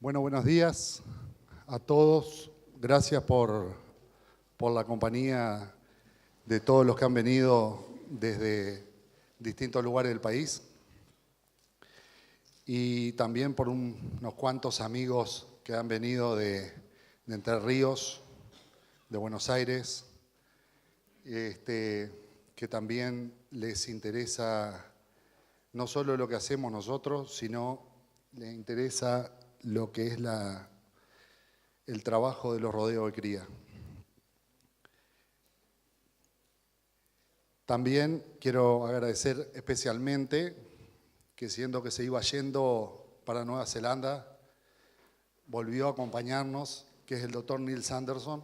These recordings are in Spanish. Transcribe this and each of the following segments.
Bueno, buenos días a todos. Gracias por la compañía de todos los que han venido desde distintos lugares del país y también por unos cuantos amigos que han venido de Entre Ríos, de Buenos Aires, que también les interesa no solo lo que hacemos nosotros, sino les interesa lo que es el trabajo de los rodeos de cría. También quiero agradecer especialmente que siendo que se iba yendo para Nueva Zelanda, volvió a acompañarnos, que es el doctor Neil Sanderson,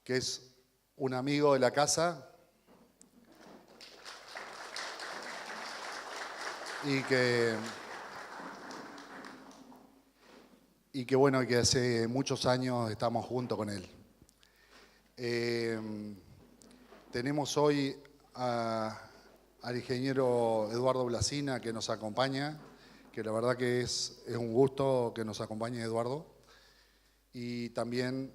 que es un amigo de la casa y que bueno, que hace muchos años estamos juntos con él. Tenemos hoy al ingeniero Eduardo Blasina que nos acompaña, que la verdad que es un gusto que nos acompañe Eduardo. Y también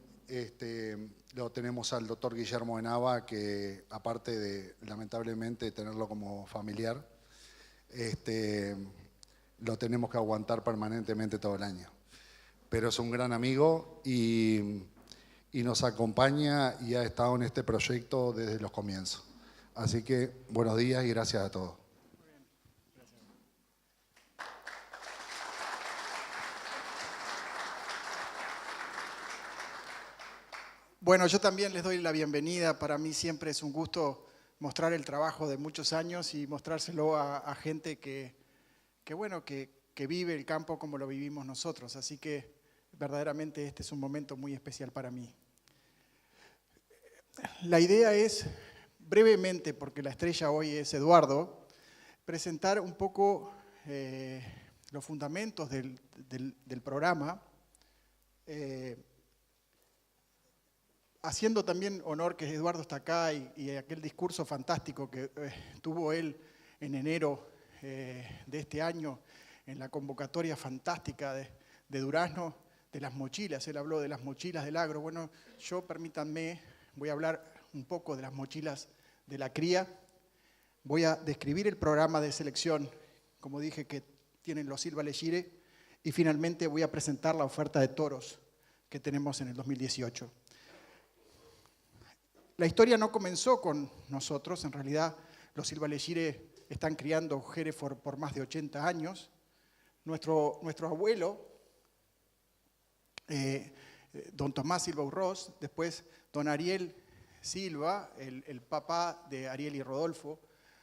lo tenemos al doctor Guillermo de Nava, que aparte de lamentablemente tenerlo como familiar, lo tenemos que aguantar permanentemente todo el año. Pero es un gran amigo y nos acompaña y ha estado en este proyecto desde los comienzos. Así que buenos días y gracias a todos. Muy bien, gracias. Bueno, yo también les doy la bienvenida. Para mí siempre es un gusto mostrar el trabajo de muchos años y mostrárselo a gente que vive el campo como lo vivimos nosotros. Así que verdaderamente este es un momento muy especial para mí. La idea es, brevemente, porque la estrella hoy es Eduardo, presentar un poco los fundamentos del programa, haciendo también honor que Eduardo está acá y aquel discurso fantástico que tuvo él en enero de este año en la convocatoria fantástica de Durazno, de las mochilas. Él habló de las mochilas del agro. Bueno, yo, permítanme, voy a hablar un poco de las mochilas de la cría. Voy a describir el programa de selección, como dije, que tienen los Silva Legire, y finalmente voy a presentar la oferta de toros que tenemos en el 2018. La historia no comenzó con nosotros. En realidad, los Silva Legire están criando Hereford por más de 80 años. Nuestro abuelo, don Tomás Silva Urroz, después don Ariel Silva, el papá de Ariel y Rodolfo,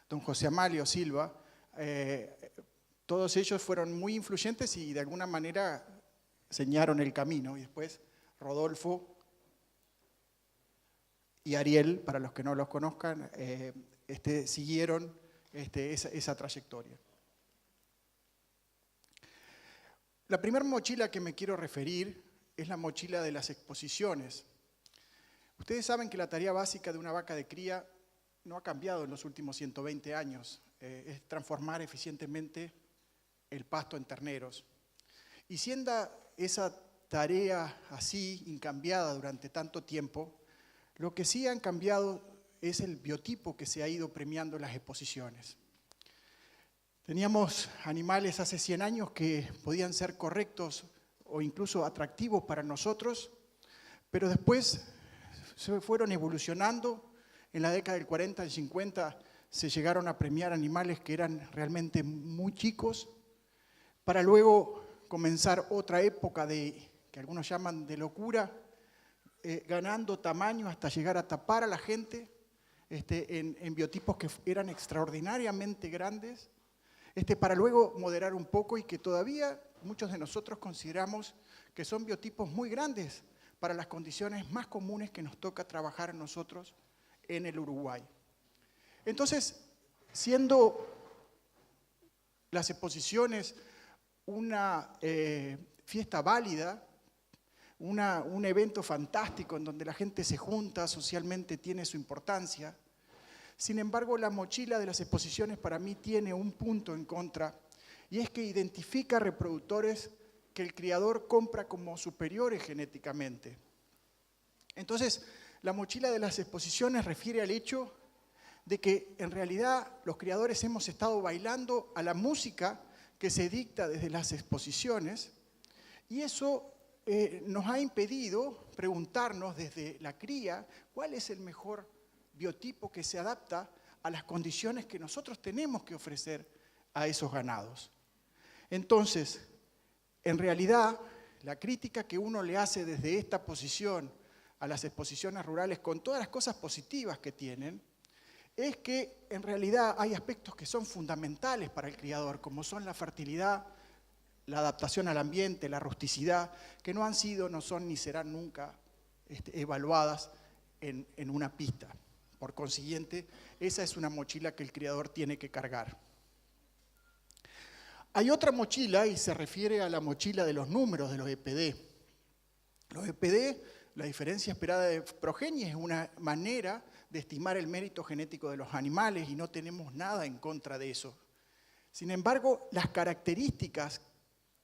don José Amalio Silva, todos ellos fueron muy influyentes y de alguna manera señaron el camino. Y después Rodolfo y Ariel, para los que no los conozcan, siguieron esa trayectoria. La primera mochila que me quiero referir es la mochila de las exposiciones. Ustedes saben que la tarea básica de una vaca de cría no ha cambiado en los últimos 120 años. Es transformar eficientemente el pasto en terneros. Y siendo esa tarea así, incambiada durante tanto tiempo, lo que sí han cambiado es el biotipo que se ha ido premiando en las exposiciones. Teníamos animales hace 100 años que podían ser correctos o incluso atractivos para nosotros, pero después se fueron evolucionando. En la década del 40 y 50 se llegaron a premiar animales que eran realmente muy chicos, para luego comenzar otra época que algunos llaman de locura, ganando tamaño hasta llegar a tapar a la gente en biotipos que eran extraordinariamente grandes, para luego moderar un poco y que todavía muchos de nosotros consideramos que son biotipos muy grandes para las condiciones más comunes que nos toca trabajar nosotros en el Uruguay. Entonces, siendo las exposiciones una fiesta válida, un evento fantástico en donde la gente se junta, socialmente tiene su importancia. Sin embargo, la mochila de las exposiciones para mí tiene un punto en contra, y es que identifica reproductores que el criador compra como superiores genéticamente. Entonces, la mochila de las exposiciones refiere al hecho de que en realidad los criadores hemos estado bailando a la música que se dicta desde las exposiciones, y eso nos ha impedido preguntarnos desde la cría cuál es el mejor biotipo que se adapta a las condiciones que nosotros tenemos que ofrecer a esos ganados. Entonces, en realidad, la crítica que uno le hace desde esta posición a las exposiciones rurales, con todas las cosas positivas que tienen, es que en realidad hay aspectos que son fundamentales para el criador, como son la fertilidad, la adaptación al ambiente, la rusticidad, que no han sido, no son ni serán nunca evaluadas en una pista. Por consiguiente, esa es una mochila que el criador tiene que cargar. Hay otra mochila y se refiere a la mochila de los números de los EPD. Los EPD, la diferencia esperada de progenie, es una manera de estimar el mérito genético de los animales y no tenemos nada en contra de eso. Sin embargo, las características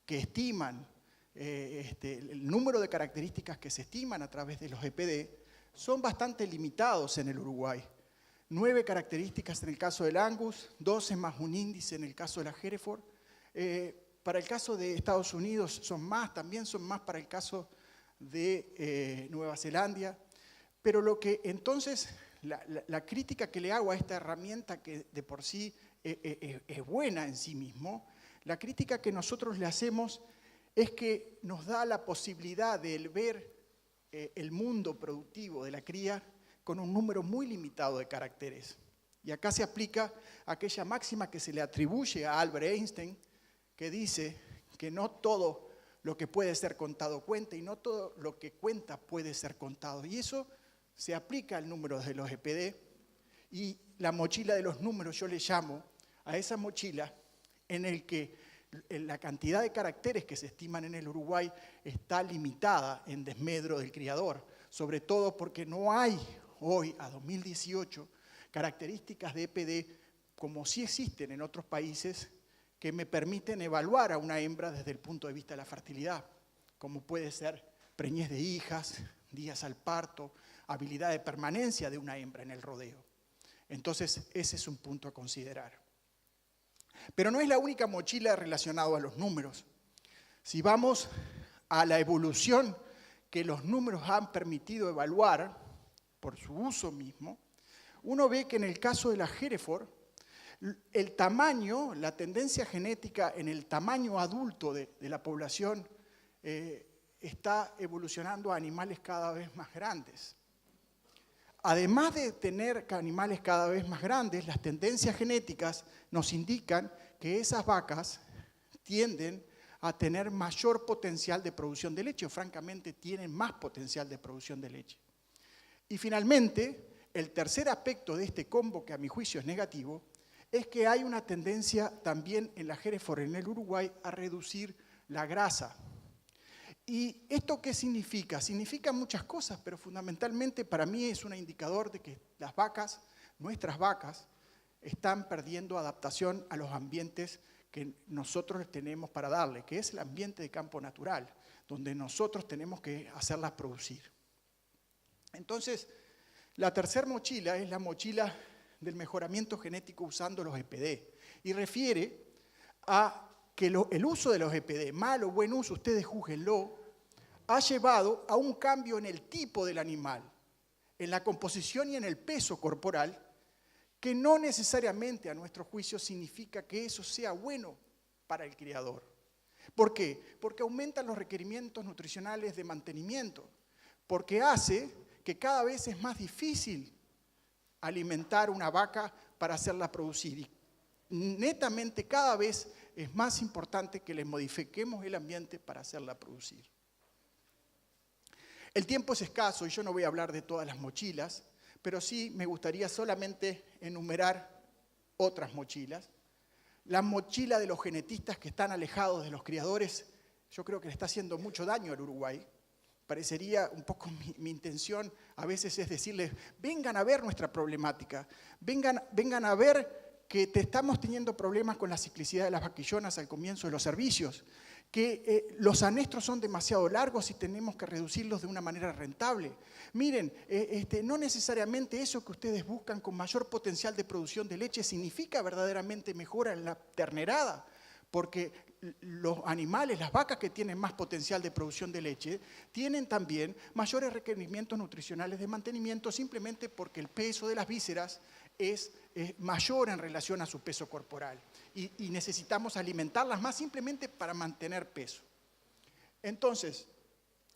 que estiman, el número de características que se estiman a través de los EPD son bastante limitados en el Uruguay. 9 características en el caso del Angus, 12 más un índice en el caso de la Hereford. Para el caso de Estados Unidos son más, también son más para el caso de Nueva Zelanda. Pero lo que entonces, la crítica que le hago a esta herramienta que de por sí es buena en sí mismo, la crítica que nosotros le hacemos es que nos da la posibilidad de ver el mundo productivo de la cría con un número muy limitado de caracteres. Y acá se aplica aquella máxima que se le atribuye a Albert Einstein, que dice que no todo lo que puede ser contado cuenta y no todo lo que cuenta puede ser contado. Y eso se aplica al número de los EPD, y la mochila de los números yo le llamo a esa mochila en el que la cantidad de caracteres que se estiman en el Uruguay está limitada en desmedro del criador, sobre todo porque no hay hoy, a 2018, características de EPD como sí existen en otros países que me permiten evaluar a una hembra desde el punto de vista de la fertilidad, como puede ser preñez de hijas, días al parto, habilidad de permanencia de una hembra en el rodeo. Entonces, ese es un punto a considerar. Pero no es la única mochila relacionada a los números. Si vamos a la evolución que los números han permitido evaluar por su uso mismo, uno ve que en el caso de la Hereford, el tamaño, la tendencia genética en el tamaño adulto de la población está evolucionando a animales cada vez más grandes. Además de tener animales cada vez más grandes, las tendencias genéticas nos indican que esas vacas tienden a tener mayor potencial de producción de leche, o francamente tienen más potencial de producción de leche. Y finalmente, el tercer aspecto de este combo, que a mi juicio es negativo, es que hay una tendencia también en la Hereford en el Uruguay a reducir la grasa. ¿Y esto qué significa? Significa muchas cosas, pero fundamentalmente para mí es un indicador de que las vacas, nuestras vacas, están perdiendo adaptación a los ambientes que nosotros tenemos para darle, que es el ambiente de campo natural, donde nosotros tenemos que hacerlas producir. Entonces, la tercera mochila es la mochila del mejoramiento genético usando los EPD, y refiere a que el uso de los EPD, mal o buen uso, ustedes júzguenlo, ha llevado a un cambio en el tipo del animal, en la composición y en el peso corporal, que no necesariamente a nuestro juicio significa que eso sea bueno para el criador. ¿Por qué? Porque aumentan los requerimientos nutricionales de mantenimiento, porque hace que cada vez es más difícil alimentar una vaca para hacerla producir. Y netamente cada vez es más importante que le modifiquemos el ambiente para hacerla producir. El tiempo es escaso y yo no voy a hablar de todas las mochilas, pero sí me gustaría solamente enumerar otras mochilas. La mochila de los genetistas que están alejados de los criadores, yo creo que le está haciendo mucho daño al Uruguay. Parecería un poco mi intención a veces es decirles, vengan a ver nuestra problemática, vengan a ver que estamos teniendo problemas con la ciclicidad de las vaquillonas al comienzo de los servicios, que los anestros son demasiado largos y tenemos que reducirlos de una manera rentable. Miren, no necesariamente eso que ustedes buscan con mayor potencial de producción de leche significa verdaderamente mejora en la ternerada, porque los animales, las vacas que tienen más potencial de producción de leche, tienen también mayores requerimientos nutricionales de mantenimiento simplemente porque el peso de las vísceras es mayor en relación a su peso corporal. Y necesitamos alimentarlas más simplemente para mantener peso. Entonces,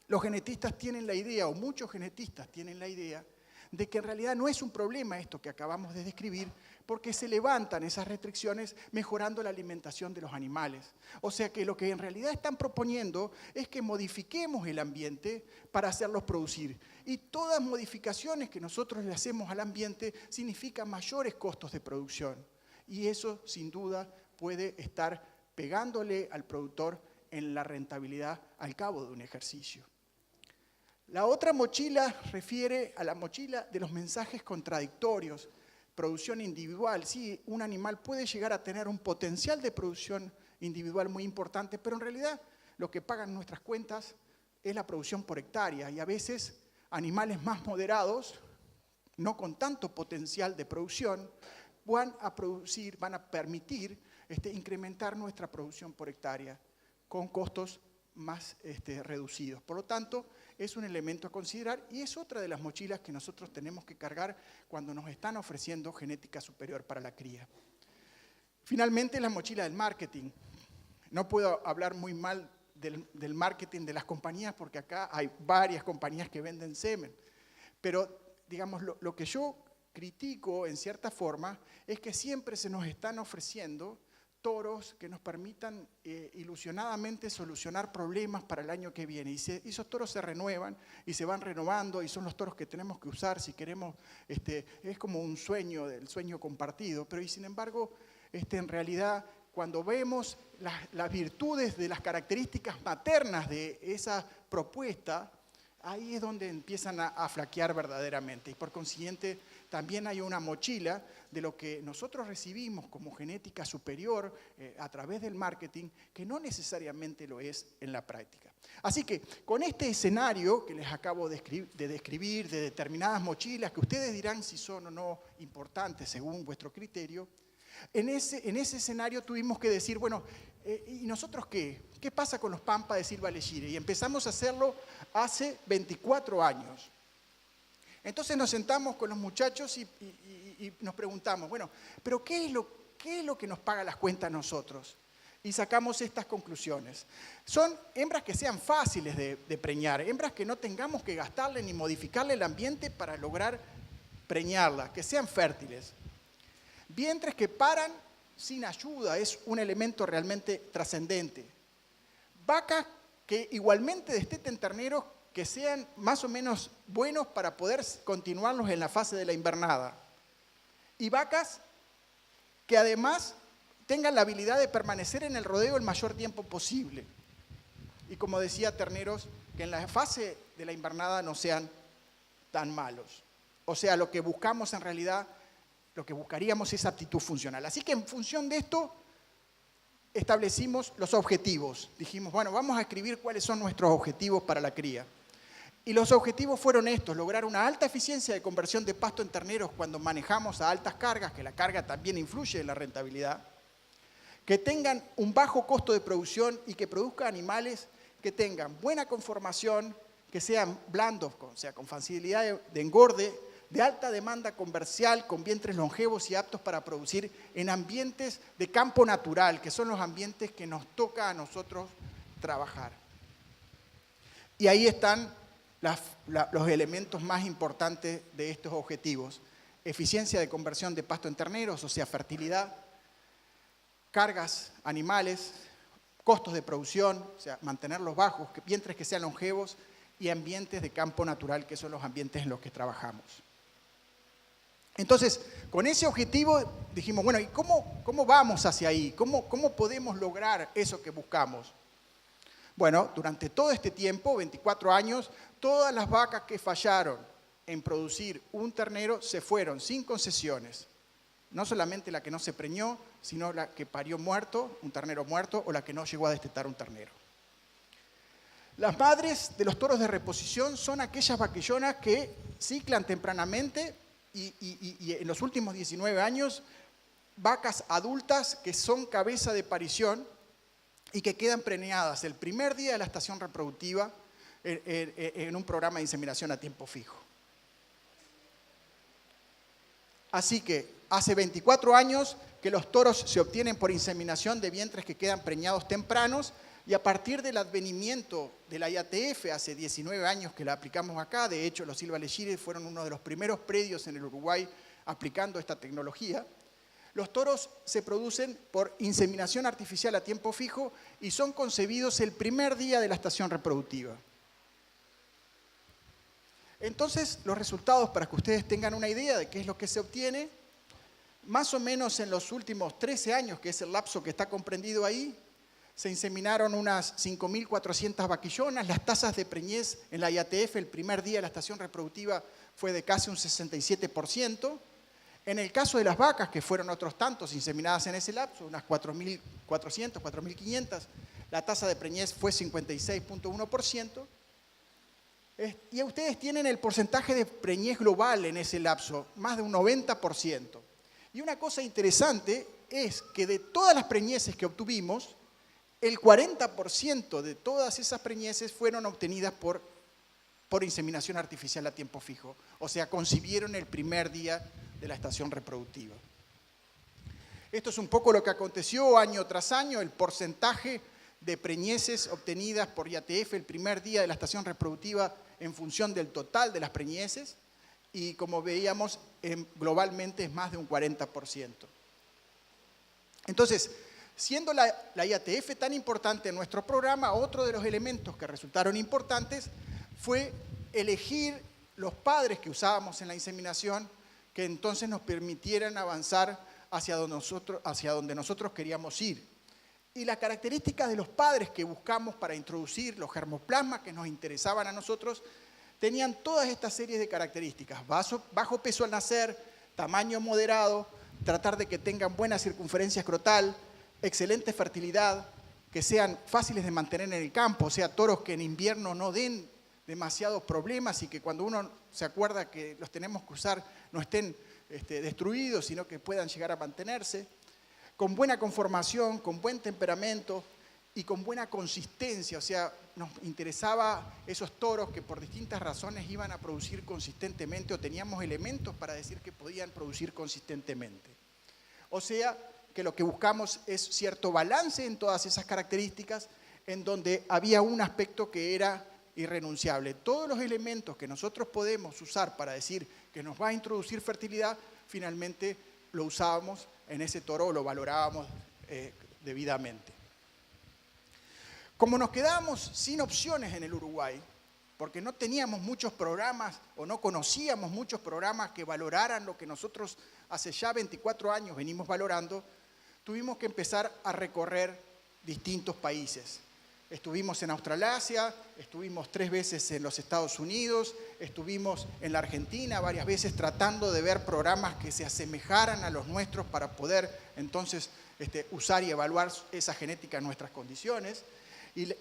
los genetistas tienen la idea, o muchos genetistas tienen la idea, de que en realidad no es un problema esto que acabamos de describir, porque se levantan esas restricciones mejorando la alimentación de los animales. O sea que lo que en realidad están proponiendo es que modifiquemos el ambiente para hacerlos producir. Y todas modificaciones que nosotros le hacemos al ambiente significan mayores costos de producción. Y eso, sin duda, puede estar pegándole al productor en la rentabilidad al cabo de un ejercicio. La otra mochila refiere a la mochila de los mensajes contradictorios. Producción individual. Sí, un animal puede llegar a tener un potencial de producción individual muy importante, pero en realidad lo que pagan nuestras cuentas es la producción por hectárea. Y a veces animales más moderados, no con tanto potencial de producción, van a permitir incrementar nuestra producción por hectárea con costos más reducidos. Por lo tanto, es un elemento a considerar y es otra de las mochilas que nosotros tenemos que cargar cuando nos están ofreciendo genética superior para la cría. Finalmente, la mochila del marketing. No puedo hablar muy mal del marketing de las compañías porque acá hay varias compañías que venden semen. Pero, digamos, lo que yo critico en cierta forma es que siempre se nos están ofreciendo toros que nos permitan ilusionadamente solucionar problemas para el año que viene. Y esos toros se renuevan y se van renovando y son los toros que tenemos que usar si queremos, es como un sueño, el sueño compartido, pero y sin embargo, en realidad, cuando vemos las virtudes de las características maternas de esa propuesta, ahí es donde empiezan a flaquear verdaderamente. Y por consiguiente, también hay una mochila de lo que nosotros recibimos como genética superior a través del marketing, que no necesariamente lo es en la práctica. Así que con este escenario que les acabo de describir, de determinadas mochilas, que ustedes dirán si son o no importantes según vuestro criterio, en ese escenario tuvimos que decir, bueno, ¿y nosotros qué? ¿Qué pasa con los Pampa de Silva Legire? Y empezamos a hacerlo hace 24 años. Entonces nos sentamos con los muchachos y nos preguntamos, bueno, pero ¿qué es lo que nos paga las cuentas a nosotros? Y sacamos estas conclusiones. Son hembras que sean fáciles de preñar, hembras que no tengamos que gastarle ni modificarle el ambiente para lograr preñarlas, que sean fértiles. Vientres que paran sin ayuda, es un elemento realmente trascendente. Vacas que igualmente desteten terneros que sean más o menos buenos para poder continuarlos en la fase de la invernada. Y vacas que además tengan la habilidad de permanecer en el rodeo el mayor tiempo posible. Y como decía, terneros que en la fase de la invernada no sean tan malos. O sea, lo que buscamos en realidad, lo que buscaríamos es aptitud funcional. Así que en función de esto, establecimos los objetivos. Dijimos, bueno, vamos a escribir cuáles son nuestros objetivos para la cría. Y los objetivos fueron estos: lograr una alta eficiencia de conversión de pasto en terneros cuando manejamos a altas cargas, que la carga también influye en la rentabilidad, que tengan un bajo costo de producción y que produzcan animales que tengan buena conformación, que sean blandos, o sea, con facilidad de engorde, de alta demanda comercial, con vientres longevos y aptos para producir en ambientes de campo natural, que son los ambientes que nos toca a nosotros trabajar. Y ahí están los elementos más importantes de estos objetivos: eficiencia de conversión de pasto en terneros, o sea, fertilidad, cargas animales, costos de producción, o sea, mantenerlos bajos, vientres que sean longevos y ambientes de campo natural, que son los ambientes en los que trabajamos. Entonces, con ese objetivo dijimos, bueno, ¿y cómo vamos hacia ahí? ¿Cómo podemos lograr eso que buscamos? Bueno, durante todo este tiempo, 24 años, todas las vacas que fallaron en producir un ternero se fueron sin concesiones. No solamente la que no se preñó, sino la que parió muerto, un ternero muerto, o la que no llegó a destetar un ternero. Las madres de los toros de reposición son aquellas vaquillonas que ciclan tempranamente y en los últimos 19 años, vacas adultas que son cabeza de parición y que quedan preñadas el primer día de la estación reproductiva en un programa de inseminación a tiempo fijo. Así que hace 24 años que los toros se obtienen por inseminación de vientres que quedan preñados tempranos, y a partir del advenimiento de la IATF, hace 19 años que la aplicamos acá, de hecho los Silva Legire fueron uno de los primeros predios en el Uruguay aplicando esta tecnología, los toros se producen por inseminación artificial a tiempo fijo y son concebidos el primer día de la estación reproductiva. Entonces, los resultados, para que ustedes tengan una idea de qué es lo que se obtiene, más o menos en los últimos 13 años, que es el lapso que está comprendido ahí, se inseminaron unas 5.400 vaquillonas. Las tasas de preñez en la IATF el primer día de la estación reproductiva fue de casi un 67%. En el caso de las vacas, que fueron otros tantos inseminadas en ese lapso, unas 4.400, 4.500, la tasa de preñez fue 56.1%. Y ustedes tienen el porcentaje de preñez global en ese lapso, más de un 90%. Y una cosa interesante es que de todas las preñeces que obtuvimos, el 40% de todas esas preñeces fueron obtenidas por inseminación artificial a tiempo fijo. O sea, concibieron el primer día de la estación reproductiva. Esto es un poco lo que aconteció año tras año, el porcentaje de preñeces obtenidas por IATF el primer día de la estación reproductiva en función del total de las preñeces, y como veíamos, globalmente es más de un 40%. Entonces, siendo la IATF tan importante en nuestro programa, otro de los elementos que resultaron importantes fue elegir los padres que usábamos en la inseminación, que entonces nos permitieran avanzar hacia donde nosotros queríamos ir. Y las características de los padres que buscamos para introducir los germoplasmas que nos interesaban a nosotros tenían todas estas series de características: bajo peso al nacer, tamaño moderado, tratar de que tengan buena circunferencia escrotal, excelente fertilidad, que sean fáciles de mantener en el campo, o sea, toros que en invierno no den demasiados problemas y que cuando uno se acuerda que los tenemos que usar no estén destruidos, sino que puedan llegar a mantenerse, con buena conformación, con buen temperamento y con buena consistencia. O sea, nos interesaba esos toros que por distintas razones iban a producir consistentemente, o teníamos elementos para decir que podían producir consistentemente. O sea, que lo que buscamos es cierto balance en todas esas características, en donde había un aspecto que era irrenunciable. Todos los elementos que nosotros podemos usar para decir que nos va a introducir fertilidad, finalmente lo usábamos en ese toro o lo valorábamos debidamente. Como nos quedábamos sin opciones en el Uruguay, porque no teníamos muchos programas o no conocíamos muchos programas que valoraran lo que nosotros hace ya 24 años venimos valorando, tuvimos que empezar a recorrer distintos países. Estuvimos en Australasia, estuvimos 3 veces en los Estados Unidos, estuvimos en la Argentina varias veces tratando de ver programas que se asemejaran a los nuestros para poder entonces usar y evaluar esa genética en nuestras condiciones. Y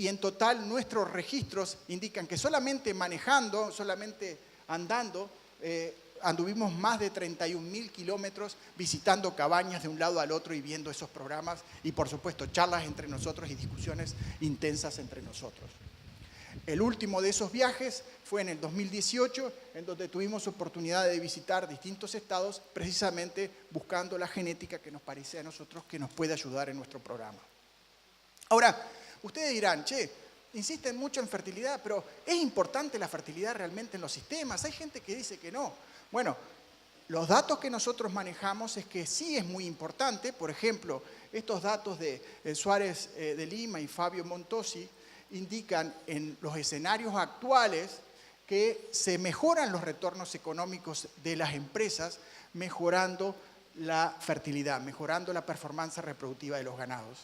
en total nuestros registros indican que solamente manejando, solamente andando, anduvimos más de 31.000 kilómetros visitando cabañas de un lado al otro y viendo esos programas, y por supuesto charlas entre nosotros y discusiones intensas entre nosotros. El último de esos viajes fue en el 2018, en donde tuvimos oportunidad de visitar distintos estados, precisamente buscando la genética que nos parece a nosotros que nos puede ayudar en nuestro programa. Ahora, ustedes dirán, insisten mucho en fertilidad, pero ¿es importante la fertilidad realmente en los sistemas? Hay gente que dice que no. Bueno, los datos que nosotros manejamos es que sí es muy importante. Por ejemplo, estos datos de Suárez de Lima y Fabio Montosi indican en los escenarios actuales que se mejoran los retornos económicos de las empresas, mejorando la fertilidad, mejorando la performance reproductiva de los ganados.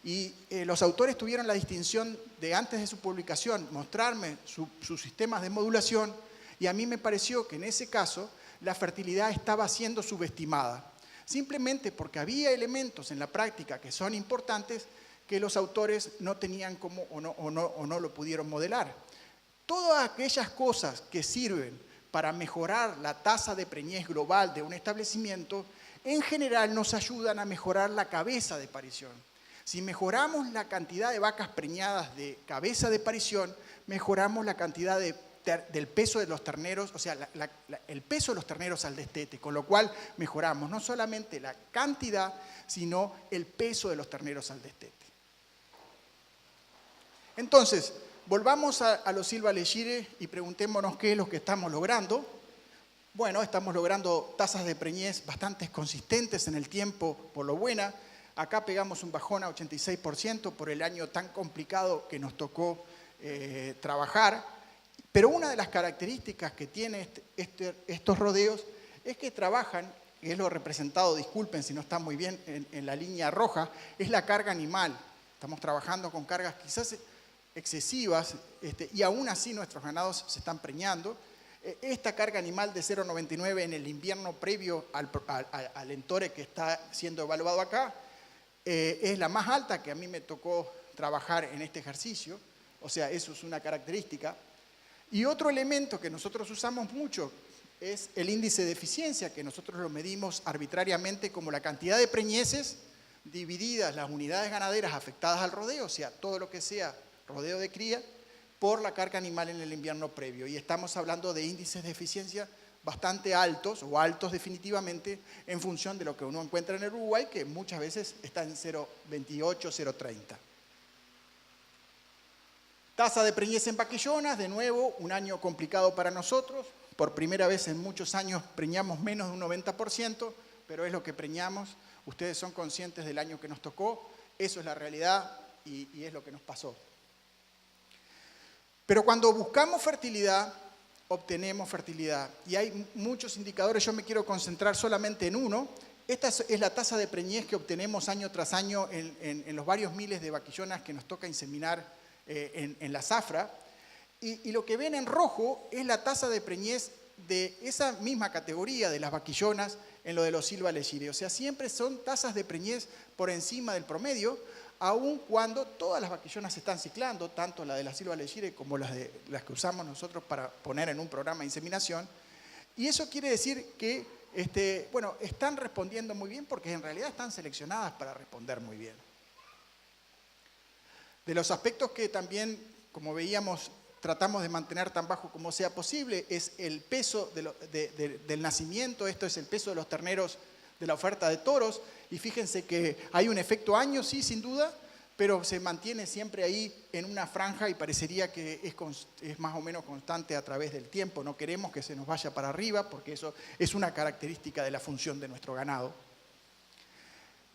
Y los autores tuvieron la distinción de, antes de su publicación, mostrarme sus sistemas de modulación, y a mí me pareció que en ese caso la fertilidad estaba siendo subestimada, simplemente porque había elementos en la práctica que son importantes que los autores no tenían cómo o no lo pudieron modelar. Todas aquellas cosas que sirven para mejorar la tasa de preñez global de un establecimiento, en general nos ayudan a mejorar la cabeza de parición. Si mejoramos la cantidad de vacas preñadas de cabeza de parición, mejoramos la cantidad del peso de los terneros, o sea, el peso de los terneros al destete, con lo cual mejoramos no solamente la cantidad, sino el peso de los terneros al destete. Entonces, volvamos a los Silva Legire y preguntémonos qué es lo que estamos logrando. Bueno, estamos logrando tasas de preñez bastante consistentes en el tiempo, por lo buena. Acá pegamos un bajón a 86% por el año tan complicado que nos tocó trabajar. Pero una de las características que tiene estos rodeos es que trabajan, y es lo representado, disculpen si no está muy bien en la línea roja, es la carga animal. Estamos trabajando con cargas quizás excesivas y aún así nuestros ganados se están preñando. Esta carga animal de 0,99 en el invierno previo al entore que está siendo evaluado acá es la más alta que a mí me tocó trabajar en este ejercicio. O sea, eso es una característica. Y otro elemento que nosotros usamos mucho es el índice de eficiencia, que nosotros lo medimos arbitrariamente como la cantidad de preñeces divididas las unidades ganaderas afectadas al rodeo, o sea, todo lo que sea rodeo de cría, por la carga animal en el invierno previo. Y estamos hablando de índices de eficiencia bastante altos, o altos definitivamente, en función de lo que uno encuentra en el Uruguay, que muchas veces está en 0,28, 0,30. Tasa de preñez en vaquillonas, de nuevo, un año complicado para nosotros. Por primera vez en muchos años preñamos menos de un 90%, pero es lo que preñamos. Ustedes son conscientes del año que nos tocó, eso es la realidad y es lo que nos pasó. Pero cuando buscamos fertilidad, obtenemos fertilidad. Y hay muchos indicadores, yo me quiero concentrar solamente en uno. Esta es la tasa de preñez que obtenemos año tras año en los varios miles de vaquillonas que nos toca inseminar en la zafra. Y lo que ven en rojo es la tasa de preñez de esa misma categoría de las vaquillonas en lo de los Silva Legire. O sea, siempre son tasas de preñez por encima del promedio, aun cuando todas las vaquillonas se están ciclando, tanto la de la Silva Legire como las que usamos nosotros para poner en un programa de inseminación. Y eso quiere decir que están respondiendo muy bien porque en realidad están seleccionadas para responder muy bien. De los aspectos que también, como veíamos, tratamos de mantener tan bajo como sea posible, es el peso del nacimiento, esto es el peso de los terneros de la oferta de toros, y fíjense que hay un efecto año, sí, sin duda, pero se mantiene siempre ahí en una franja y parecería que es más o menos constante a través del tiempo. No queremos que se nos vaya para arriba porque eso es una característica de la función de nuestro ganado.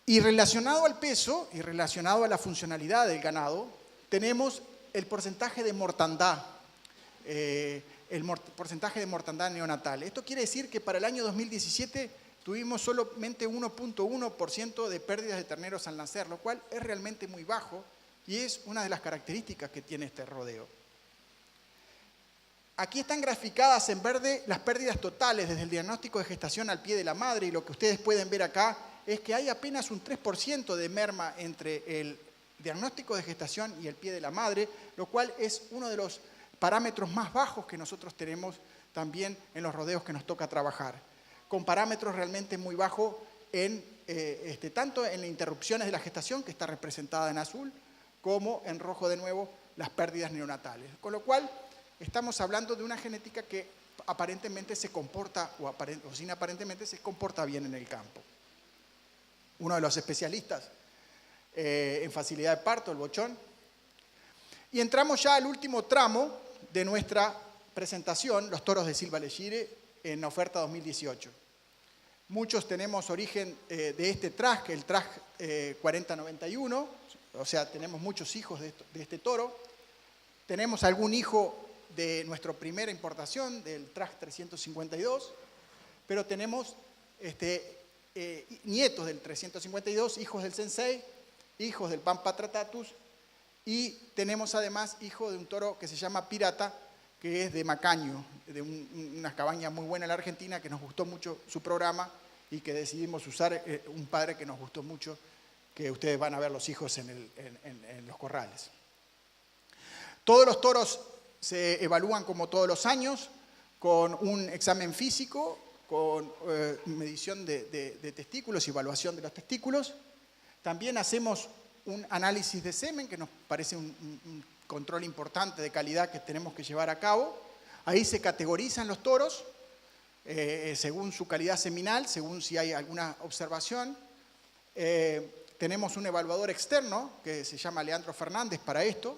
Y relacionado al peso y relacionado a la funcionalidad del ganado, tenemos el porcentaje de mortandad, porcentaje de mortandad neonatal. Esto quiere decir que para el año 2017 tuvimos solamente 1,1% de pérdidas de terneros al nacer, lo cual es realmente muy bajo y es una de las características que tiene este rodeo. Aquí están graficadas en verde las pérdidas totales desde el diagnóstico de gestación al pie de la madre, y lo que ustedes pueden ver acá es que hay apenas un 3% de merma entre el diagnóstico de gestación y el pie de la madre, lo cual es uno de los parámetros más bajos que nosotros tenemos también en los rodeos que nos toca trabajar, con parámetros realmente muy bajos tanto en las interrupciones de la gestación, que está representada en azul, como en rojo de nuevo las pérdidas neonatales. Con lo cual estamos hablando de una genética que aparentemente se comporta, o sin aparentemente se comporta bien en el campo. Uno de los especialistas en facilidad de parto, el Bochón. Y entramos ya al último tramo de nuestra presentación, los toros de Silva Legire en oferta 2018. Muchos tenemos origen de este traje, el traje 4091, o sea, tenemos muchos hijos de este toro. Tenemos algún hijo de nuestra primera importación, del traje 352, pero tenemos nietos del 352, hijos del Sensei, hijos del Pampa Tratatus, y tenemos además hijo de un toro que se llama Pirata, que es de Macaño, de una cabaña muy buena en la Argentina, que nos gustó mucho su programa y que decidimos usar, un padre que nos gustó mucho que ustedes van a ver los hijos en los corrales. Todos los toros se evalúan como todos los años, con un examen físico, con medición de testículos y evaluación de los testículos. También hacemos un análisis de semen, que nos parece un control importante de calidad que tenemos que llevar a cabo. Ahí se categorizan los toros según su calidad seminal, según si hay alguna observación. Tenemos un evaluador externo que se llama Leandro Fernández para esto,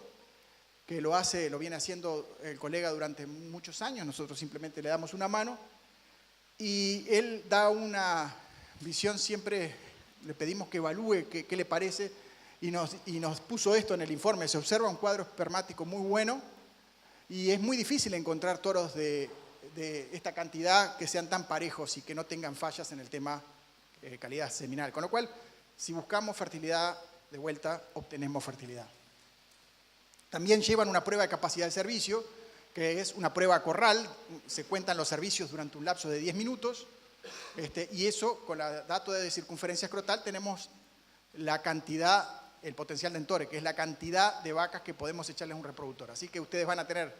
que lo viene haciendo el colega durante muchos años, nosotros simplemente le damos una mano, y él da una visión, siempre le pedimos que evalúe qué le parece, y nos puso esto en el informe. Se observa un cuadro espermático muy bueno, y es muy difícil encontrar toros de esta cantidad que sean tan parejos y que no tengan fallas en el tema calidad seminal. Con lo cual, si buscamos fertilidad, de vuelta obtenemos fertilidad. También llevan una prueba de capacidad de servicio, que es una prueba corral. Se cuentan los servicios durante un lapso de 10 minutos. Y eso, con el dato de circunferencia escrotal, tenemos la cantidad, el potencial de entore, que es la cantidad de vacas que podemos echarles a un reproductor. Así que ustedes van a tener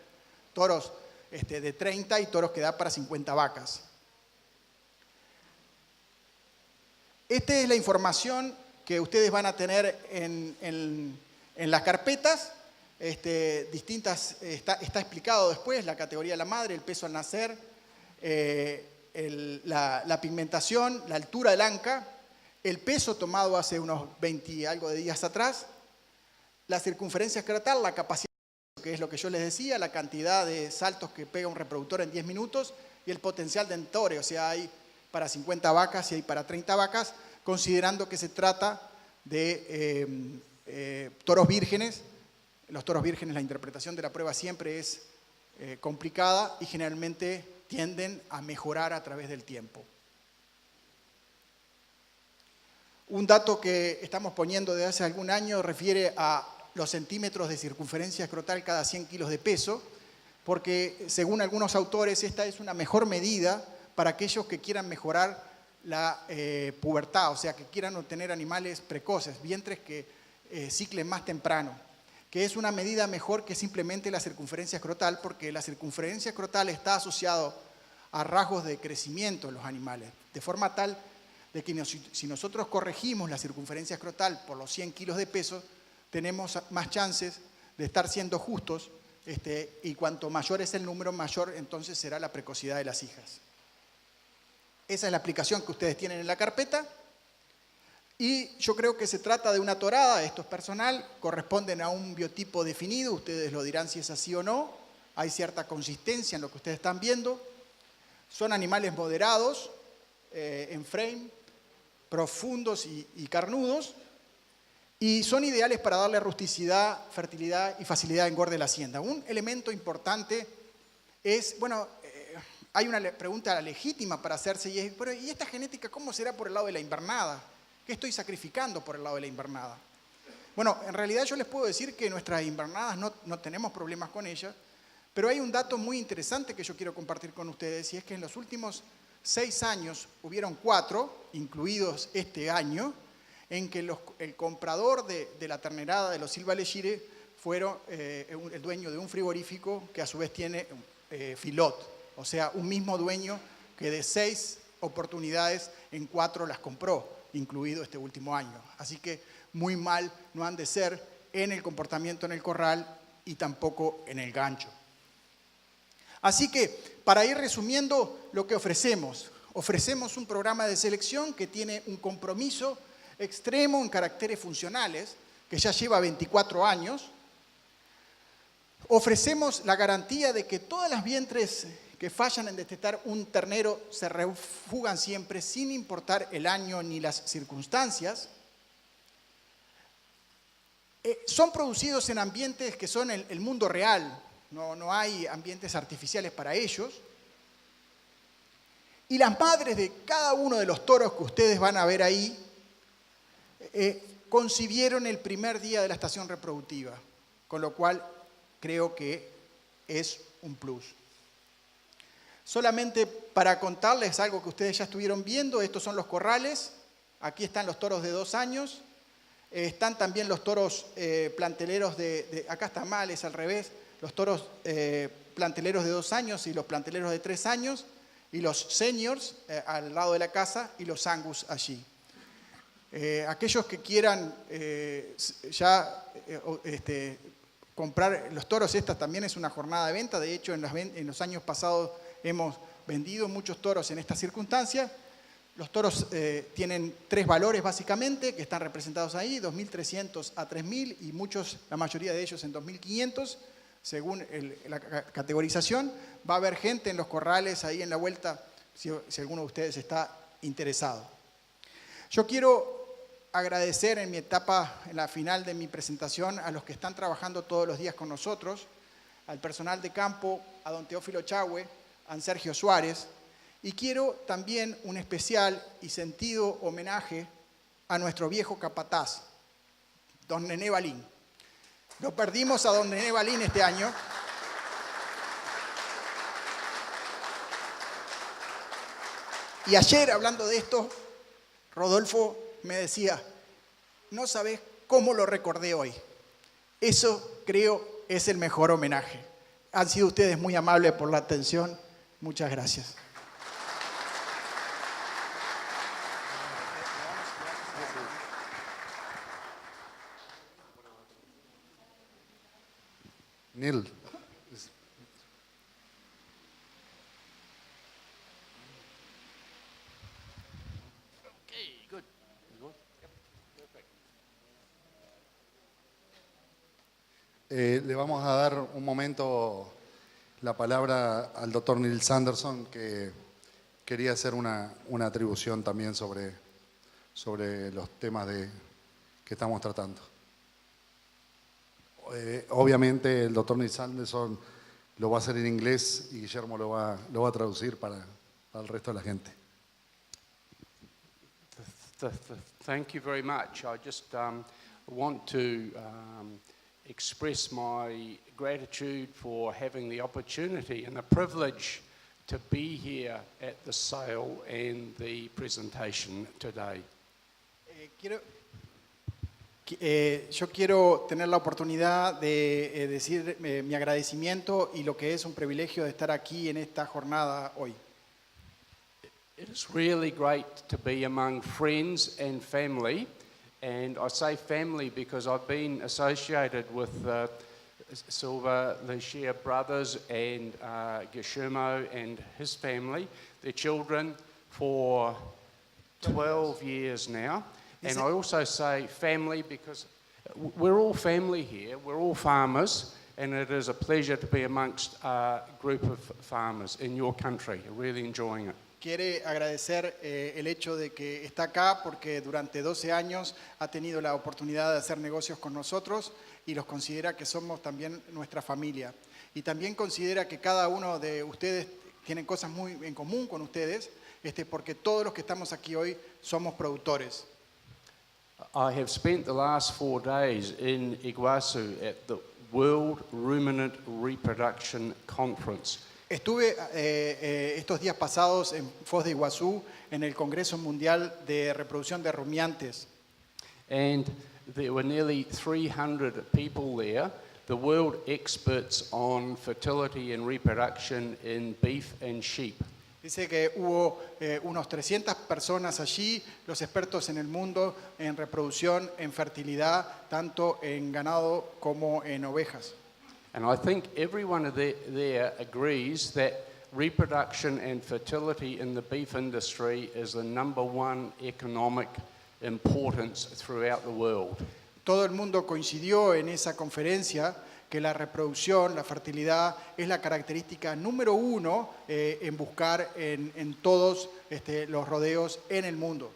toros de 30 y toros que da para 50 vacas. Esta es la información que ustedes van a tener en las carpetas. Distintas, está explicado después la categoría de la madre, el peso al nacer, la pigmentación, la altura del anca, el peso tomado hace unos 20 y algo de días atrás, la circunferencia escrotal, la capacidad, que es lo que yo les decía, la cantidad de saltos que pega un reproductor en 10 minutos y el potencial de entore, o sea, hay para 50 vacas y hay para 30 vacas, considerando que se trata de toros vírgenes. Los toros vírgenes, la interpretación de la prueba siempre es complicada y generalmente tienden a mejorar a través del tiempo. Un dato que estamos poniendo desde hace algún año refiere a los centímetros de circunferencia escrotal cada 100 kilos de peso, porque según algunos autores esta es una mejor medida para aquellos que quieran mejorar la pubertad, o sea, que quieran obtener animales precoces, vientres que ciclen más temprano, que es una medida mejor que simplemente la circunferencia escrotal, porque la circunferencia escrotal está asociado a rasgos de crecimiento en los animales, de forma tal de que si nosotros corregimos la circunferencia escrotal por los 100 kilos de peso, tenemos más chances de estar siendo justos, y cuanto mayor es el número, mayor entonces será la precocidad de las hijas. Esa es la aplicación que ustedes tienen en la carpeta. Y yo creo que se trata de una torada, esto es personal, corresponden a un biotipo definido, ustedes lo dirán si es así o no, hay cierta consistencia en lo que ustedes están viendo. Son animales moderados, en frame, profundos y carnudos, y son ideales para darle rusticidad, fertilidad y facilidad de engorde de la hacienda. Un elemento importante es, bueno, hay una pregunta legítima para hacerse, y es, pero ¿y esta genética cómo será por el lado de la invernada? ¿Qué estoy sacrificando por el lado de la invernada? Bueno, en realidad yo les puedo decir que nuestras invernadas no tenemos problemas con ellas, pero hay un dato muy interesante que yo quiero compartir con ustedes, y es que en los últimos 6 años hubieron 4, incluidos este año, en que el comprador de la ternerada de los Silva Legire fueron el dueño de un frigorífico que a su vez tiene filot, o sea, un mismo dueño que de 6 oportunidades en 4 las compró, incluido este último año. Así que muy mal no han de ser en el comportamiento en el corral y tampoco en el gancho. Así que, para ir resumiendo lo que ofrecemos un programa de selección que tiene un compromiso extremo en caracteres funcionales, que ya lleva 24 años. Ofrecemos la garantía de que todas las vientres que fallan en destetar un ternero se refugan siempre, sin importar el año ni las circunstancias. Son producidos en ambientes que son el mundo real, no hay ambientes artificiales para ellos. Y las madres de cada uno de los toros que ustedes van a ver ahí concibieron el primer día de la estación reproductiva, con lo cual creo que es un plus. Solamente para contarles algo que ustedes ya estuvieron viendo, estos son los corrales, aquí están los toros de 2 años, Están también los toros planteleros acá está mal, es al revés, los toros planteleros de 2 años y los planteleros de 3 años, y los seniors al lado de la casa y los angus allí. Aquellos que quieran comprar los toros, esta también es una jornada de venta. De hecho, en los años pasados hemos vendido muchos toros en estas circunstancias. Los toros tienen 3 valores básicamente que están representados ahí, 2.300 a 3.000 y la mayoría de ellos en 2.500, según la categorización. Va a haber gente en los corrales ahí en la vuelta si alguno de ustedes está interesado. Yo quiero agradecer en la final de mi presentación, a los que están trabajando todos los días con nosotros, al personal de campo, a don Teófilo Chahue, a Sergio Suárez, y quiero también un especial y sentido homenaje a nuestro viejo capataz, don Nené Balín. Lo perdimos a don Nené Balín este año. Y ayer, hablando de esto, Rodolfo me decía, no sabés cómo lo recordé hoy. Eso, creo, es el mejor homenaje. Han sido ustedes muy amables por la atención. Muchas gracias. Neil. Le vamos a dar un momento la palabra al doctor Neil Sanderson, que quería hacer una atribución también sobre los temas que estamos tratando. Obviamente el doctor Neil Sanderson lo va a hacer en inglés y Guillermo lo va a traducir para el resto de la gente. Thank you very much. I just want to express my gratitude for having the opportunity and the privilege to be here at the sale and the presentation today. Yo quiero tener la oportunidad de decir mi agradecimiento y lo que es un privilegio de estar aquí en esta jornada hoy. It is really great to be among friends and family, and I say family because I've been associated with Silva Lucia brothers and Guillermo and his family, their children, for 12 years now. And I also say family because we're all family here, we're all farmers, and it is a pleasure to be amongst a group of farmers in your country. Really enjoying it. Quiere agradecer el hecho de que está acá porque durante 12 años ha tenido la oportunidad de hacer negocios con nosotros y los considera que somos también nuestra familia. Y también considera que cada uno de ustedes tiene cosas muy en común con ustedes, porque todos los que estamos aquí hoy somos productores. I have spent the last 4 days in Iguazu at the World Ruminant Reproduction Conference. Estuve estos días pasados en Foz de Iguazú en el Congreso Mundial de Reproducción de Rumiantes. And there were nearly 300 people there, the world experts on fertility and reproduction in beef and sheep. Dice que hubo unos 300 personas allí, los expertos en el mundo en reproducción, en fertilidad, tanto en ganado como en ovejas. And I think everyone there agrees that reproduction and fertility in the beef industry is the #1 economic importance throughout the world. Todo el mundo coincidió en esa conferencia que la reproducción, la fertilidad, es la característica número 1 en buscar en todos los rodeos en el mundo.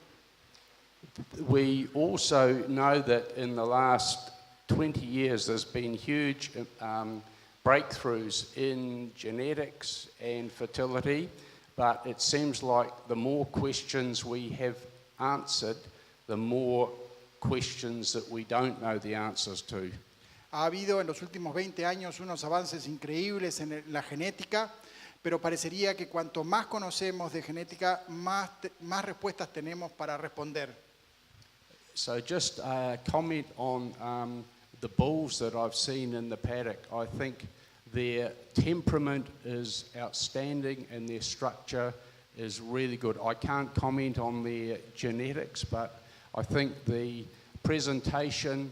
We also know that in the last 20 years there's been huge breakthroughs in genetics and fertility, but it seems like the more questions we have answered, the more questions that we don't know the answers to. Ha habido en los últimos 20 años unos avances increíbles en la genética, pero parecería que cuanto más conocemos de genética, más respuestas tenemos para responder. So just a comment on the bulls that I've seen in the paddock. I think their temperament is outstanding and their structure is really good. I can't comment on their genetics, but I think the presentation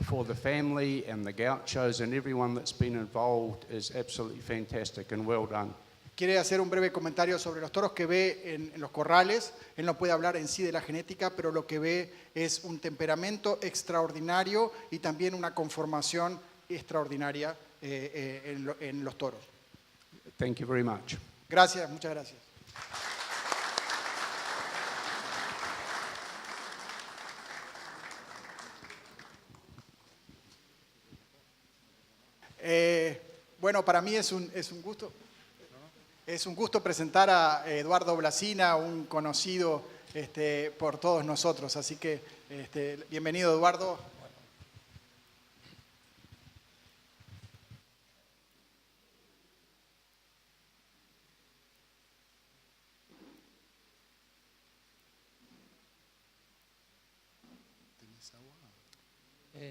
for the family and the gauchos and everyone that's been involved is absolutely fantastic and well done. Quiere hacer un breve comentario sobre los toros que ve en los corrales. Él no puede hablar en sí de la genética, pero lo que ve es un temperamento extraordinario y también una conformación extraordinaria en los toros. Thank you very much. Gracias, muchas gracias. Bueno, para mí es un gusto. Es un gusto presentar a Eduardo Blasina, un conocido por todos nosotros. Así que bienvenido, Eduardo.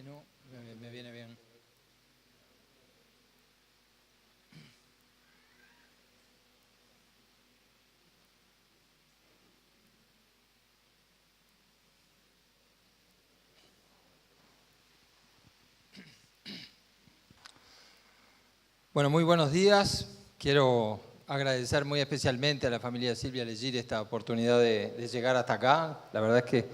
No, me viene bien. Bueno, muy buenos días. Quiero agradecer muy especialmente a la familia Silvia Legir esta oportunidad de llegar hasta acá. La verdad es que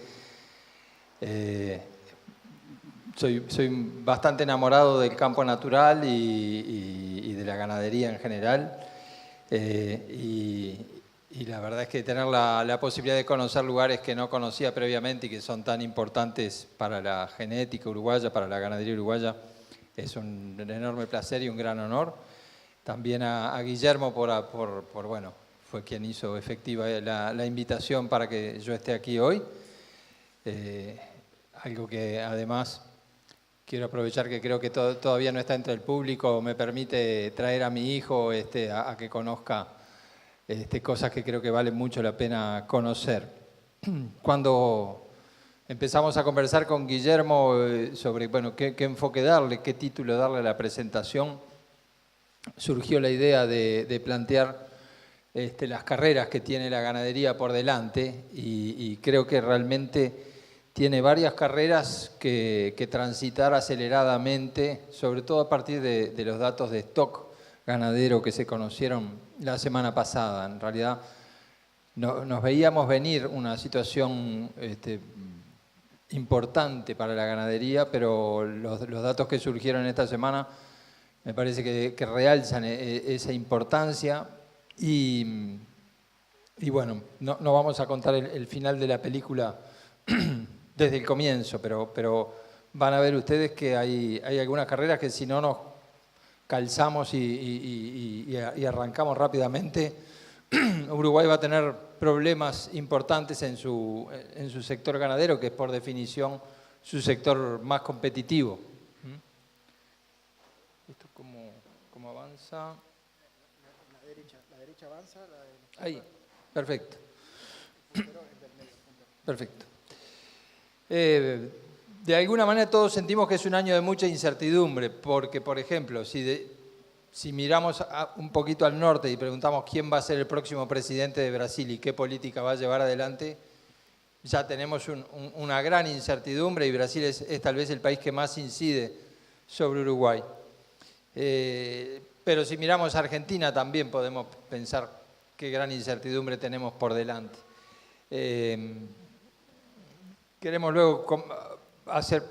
soy bastante enamorado del campo natural y de la ganadería en general. Y la verdad es que tener la posibilidad de conocer lugares que no conocía previamente y que son tan importantes para la genética uruguaya, para la ganadería uruguaya, es un enorme placer y un gran honor. También a Guillermo bueno, fue quien hizo efectiva la invitación para que yo esté aquí hoy. Algo que además quiero aprovechar que creo que todavía no está entre el público, me permite traer a mi hijo a que conozca cosas que creo que vale mucho la pena conocer. Cuando empezamos a conversar con Guillermo sobre qué enfoque darle, qué título darle a la presentación, surgió la idea de plantear las carreras que tiene la ganadería por delante y creo que realmente tiene varias carreras que transitar aceleradamente, sobre todo a partir de los datos de stock ganadero que se conocieron la semana pasada. En realidad nos veíamos venir una situación importante para la ganadería, pero los datos que surgieron esta semana me parece que realzan esa importancia y bueno, no vamos a contar el final de la película desde el comienzo, pero van a ver ustedes que hay algunas carreras que si no nos calzamos y arrancamos rápidamente, Uruguay va a tener problemas importantes en su sector ganadero, que es por definición su sector más competitivo. ¿Esto cómo avanza? La derecha avanza. Ahí, perfecto. Perfecto. De alguna manera todos sentimos que es un año de mucha incertidumbre, porque, por ejemplo, si miramos un poquito al norte y preguntamos quién va a ser el próximo presidente de Brasil y qué política va a llevar adelante, ya tenemos una gran incertidumbre y Brasil es tal vez el país que más incide sobre Uruguay. Pero si miramos a Argentina también podemos pensar qué gran incertidumbre tenemos por delante. Queremos luego hacer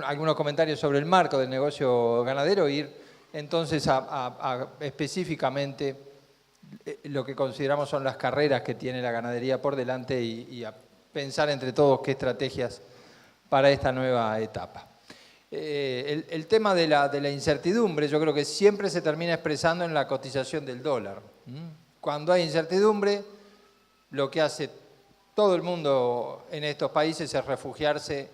algunos comentarios sobre el marco del negocio ganadero e ir entonces a específicamente lo que consideramos son las carreras que tiene la ganadería por delante y a pensar entre todos qué estrategias para esta nueva etapa. El tema de la incertidumbre yo creo que siempre se termina expresando en la cotización del dólar. Cuando hay incertidumbre, lo que hace todo el mundo en estos países es refugiarse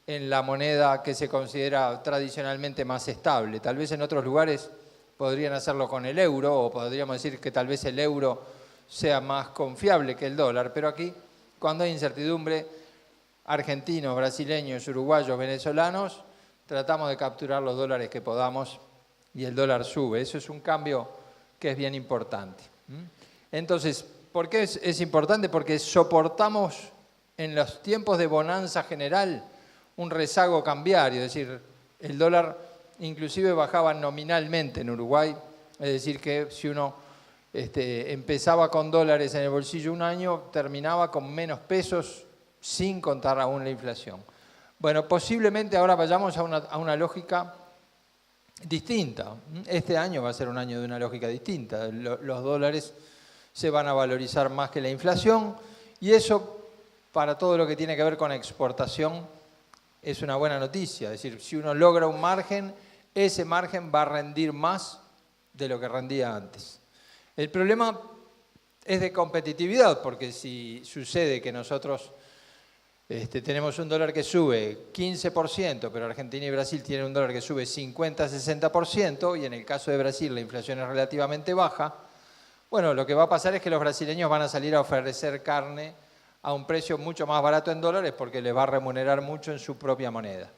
en la moneda que se considera tradicionalmente más estable. Tal vez en otros lugares podrían hacerlo con el euro, o podríamos decir que tal vez el euro sea más confiable que el dólar, pero aquí, cuando hay incertidumbre, argentinos, brasileños, uruguayos, venezolanos, tratamos de capturar los dólares que podamos y el dólar sube. Eso es un cambio que es bien importante. Entonces, ¿por qué es importante? Porque soportamos en los tiempos de bonanza general un rezago cambiario, es decir, el dólar inclusive bajaba nominalmente en Uruguay, es decir, que si uno empezaba con dólares en el bolsillo un año, terminaba con menos pesos sin contar aún la inflación. Bueno, posiblemente ahora vayamos a una lógica distinta. Este año va a ser un año de una lógica distinta. Los dólares se van a valorizar más que la inflación y eso, para todo lo que tiene que ver con exportación, es una buena noticia. Es decir, si uno logra un margen, ese margen va a rendir más de lo que rendía antes. El problema es de competitividad, porque si sucede que nosotros tenemos un dólar que sube 15%, pero Argentina y Brasil tienen un dólar que sube 50-60%, y en el caso de Brasil la inflación es relativamente baja, bueno, lo que va a pasar es que los brasileños van a salir a ofrecer carne a un precio mucho más barato en dólares porque les va a remunerar mucho en su propia moneda.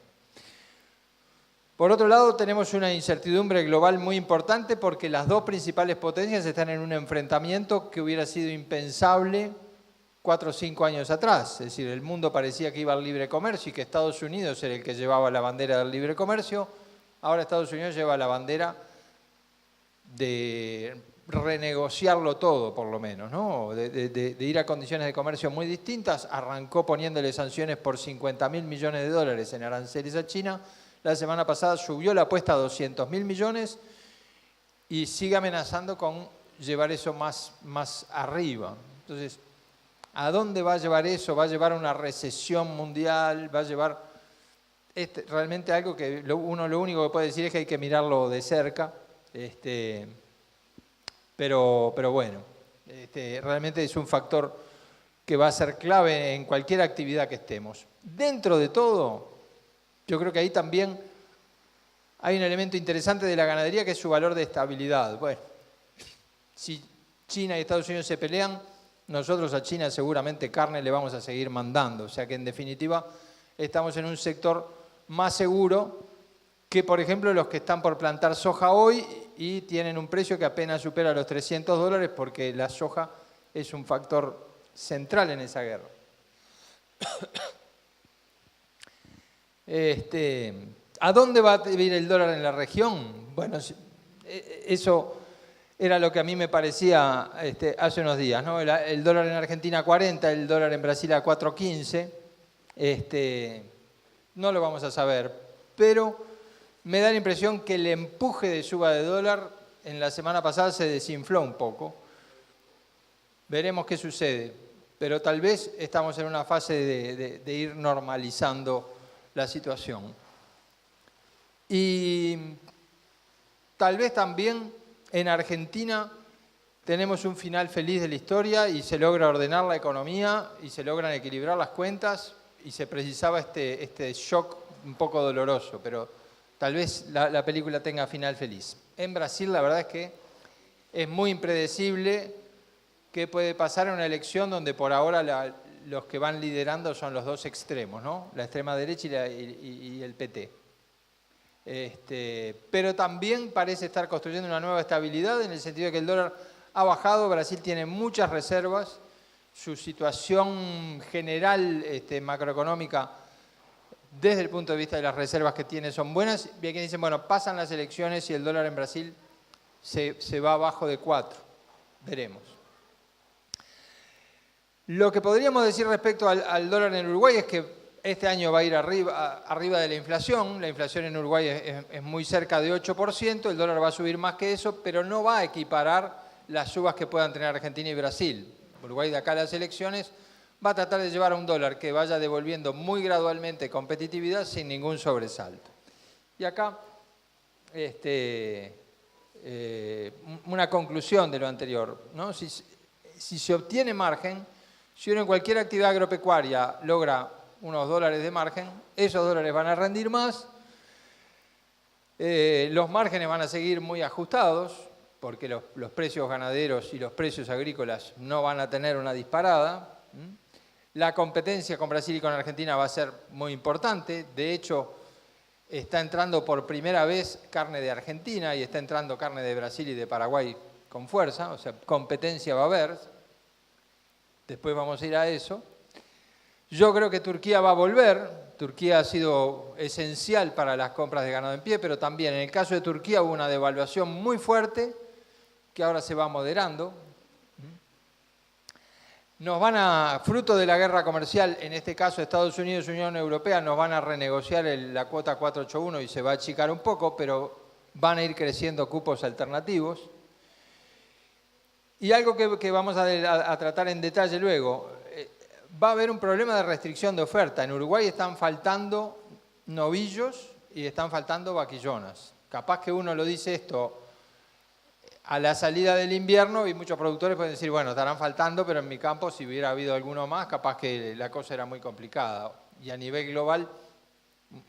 Por otro lado, tenemos una incertidumbre global muy importante porque las dos principales potencias están en un enfrentamiento que hubiera sido impensable 4 o 5 años atrás. Es decir, el mundo parecía que iba al libre comercio y que Estados Unidos era el que llevaba la bandera del libre comercio. Ahora Estados Unidos lleva la bandera de renegociarlo todo, por lo menos, ¿no? De ir a condiciones de comercio muy distintas. Arrancó poniéndole sanciones por 50.000 millones de dólares en aranceles a China. La semana pasada subió la apuesta a 200.000 millones y sigue amenazando con llevar eso más arriba. Entonces, ¿a dónde va a llevar eso? ¿Va a llevar a una recesión mundial? ¿Va a llevar realmente algo que uno lo único que puede decir es que hay que mirarlo de cerca? Pero bueno, realmente es un factor que va a ser clave en cualquier actividad que estemos. Dentro de todo, yo creo que ahí también hay un elemento interesante de la ganadería que es su valor de estabilidad. Bueno, si China y Estados Unidos se pelean, nosotros a China seguramente carne le vamos a seguir mandando. O sea que en definitiva estamos en un sector más seguro que, por ejemplo, los que están por plantar soja hoy y tienen un precio que apenas supera los $300 porque la soja es un factor central en esa guerra. ¿A dónde va a ir el dólar en la región? Bueno, eso era lo que a mí me parecía hace unos días, ¿no? El dólar en Argentina a 40, el dólar en Brasil a 4.15. No lo vamos a saber, pero me da la impresión que el empuje de suba de dólar en la semana pasada se desinfló un poco. Veremos qué sucede, pero tal vez estamos en una fase de ir normalizando la situación. Y tal vez también en Argentina tenemos un final feliz de la historia y se logra ordenar la economía y se logran equilibrar las cuentas y se precisaba este shock un poco doloroso, pero tal vez la película tenga final feliz. En Brasil la verdad es que es muy impredecible qué puede pasar en una elección donde por ahora los que van liderando son los dos extremos, ¿no? La extrema derecha y el PT. Pero también parece estar construyendo una nueva estabilidad en el sentido de que el dólar ha bajado, Brasil tiene muchas reservas, su situación general macroeconómica desde el punto de vista de las reservas que tiene son buenas. Y aquí dicen, bueno, pasan las elecciones y el dólar en Brasil se va abajo de 4. Veremos. Lo que podríamos decir respecto al dólar en Uruguay es que este año va a ir arriba de la inflación. La inflación en Uruguay es muy cerca de 8%, el dólar va a subir más que eso, pero no va a equiparar las subas que puedan tener Argentina y Brasil. Uruguay de acá a las elecciones va a tratar de llevar a un dólar que vaya devolviendo muy gradualmente competitividad sin ningún sobresalto. Y acá una conclusión de lo anterior, ¿no? Si se obtiene margen, si uno en cualquier actividad agropecuaria logra unos dólares de margen, esos dólares van a rendir más, los márgenes van a seguir muy ajustados, porque los precios ganaderos y los precios agrícolas no van a tener una disparada, La competencia con Brasil y con Argentina va a ser muy importante. De hecho, está entrando por primera vez carne de Argentina y está entrando carne de Brasil y de Paraguay con fuerza. O sea, competencia va a haber. Después vamos a ir a eso. Yo creo que Turquía va a volver. Turquía ha sido esencial para las compras de ganado en pie, pero también en el caso de Turquía hubo una devaluación muy fuerte que ahora se va moderando. Nos van a, fruto de la guerra comercial, en este caso Estados Unidos y Unión Europea, nos van a renegociar la cuota 481 y se va a achicar un poco, pero van a ir creciendo cupos alternativos. Y algo que vamos a tratar en detalle luego, va a haber un problema de restricción de oferta. En Uruguay están faltando novillos y están faltando vaquillonas. Capaz que uno lo dice esto a la salida del invierno y muchos productores pueden decir, bueno, estarán faltando, pero en mi campo si hubiera habido alguno más, capaz que la cosa era muy complicada. Y a nivel global,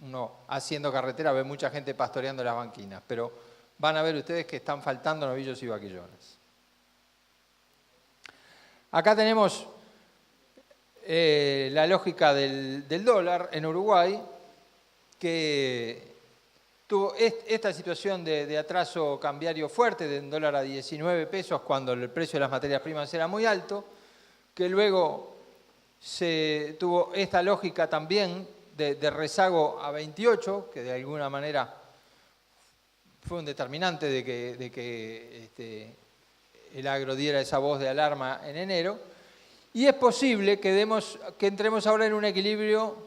uno haciendo carretera ve mucha gente pastoreando las banquinas, pero van a ver ustedes que están faltando novillos y vaquillonas. Acá tenemos la lógica del dólar en Uruguay, que tuvo esta situación de atraso cambiario fuerte, de un dólar a 19 pesos cuando el precio de las materias primas era muy alto, que luego se tuvo esta lógica también de rezago a 28, que de alguna manera fue un determinante de que el agro diera esa voz de alarma en enero, y es posible que entremos ahora en un equilibrio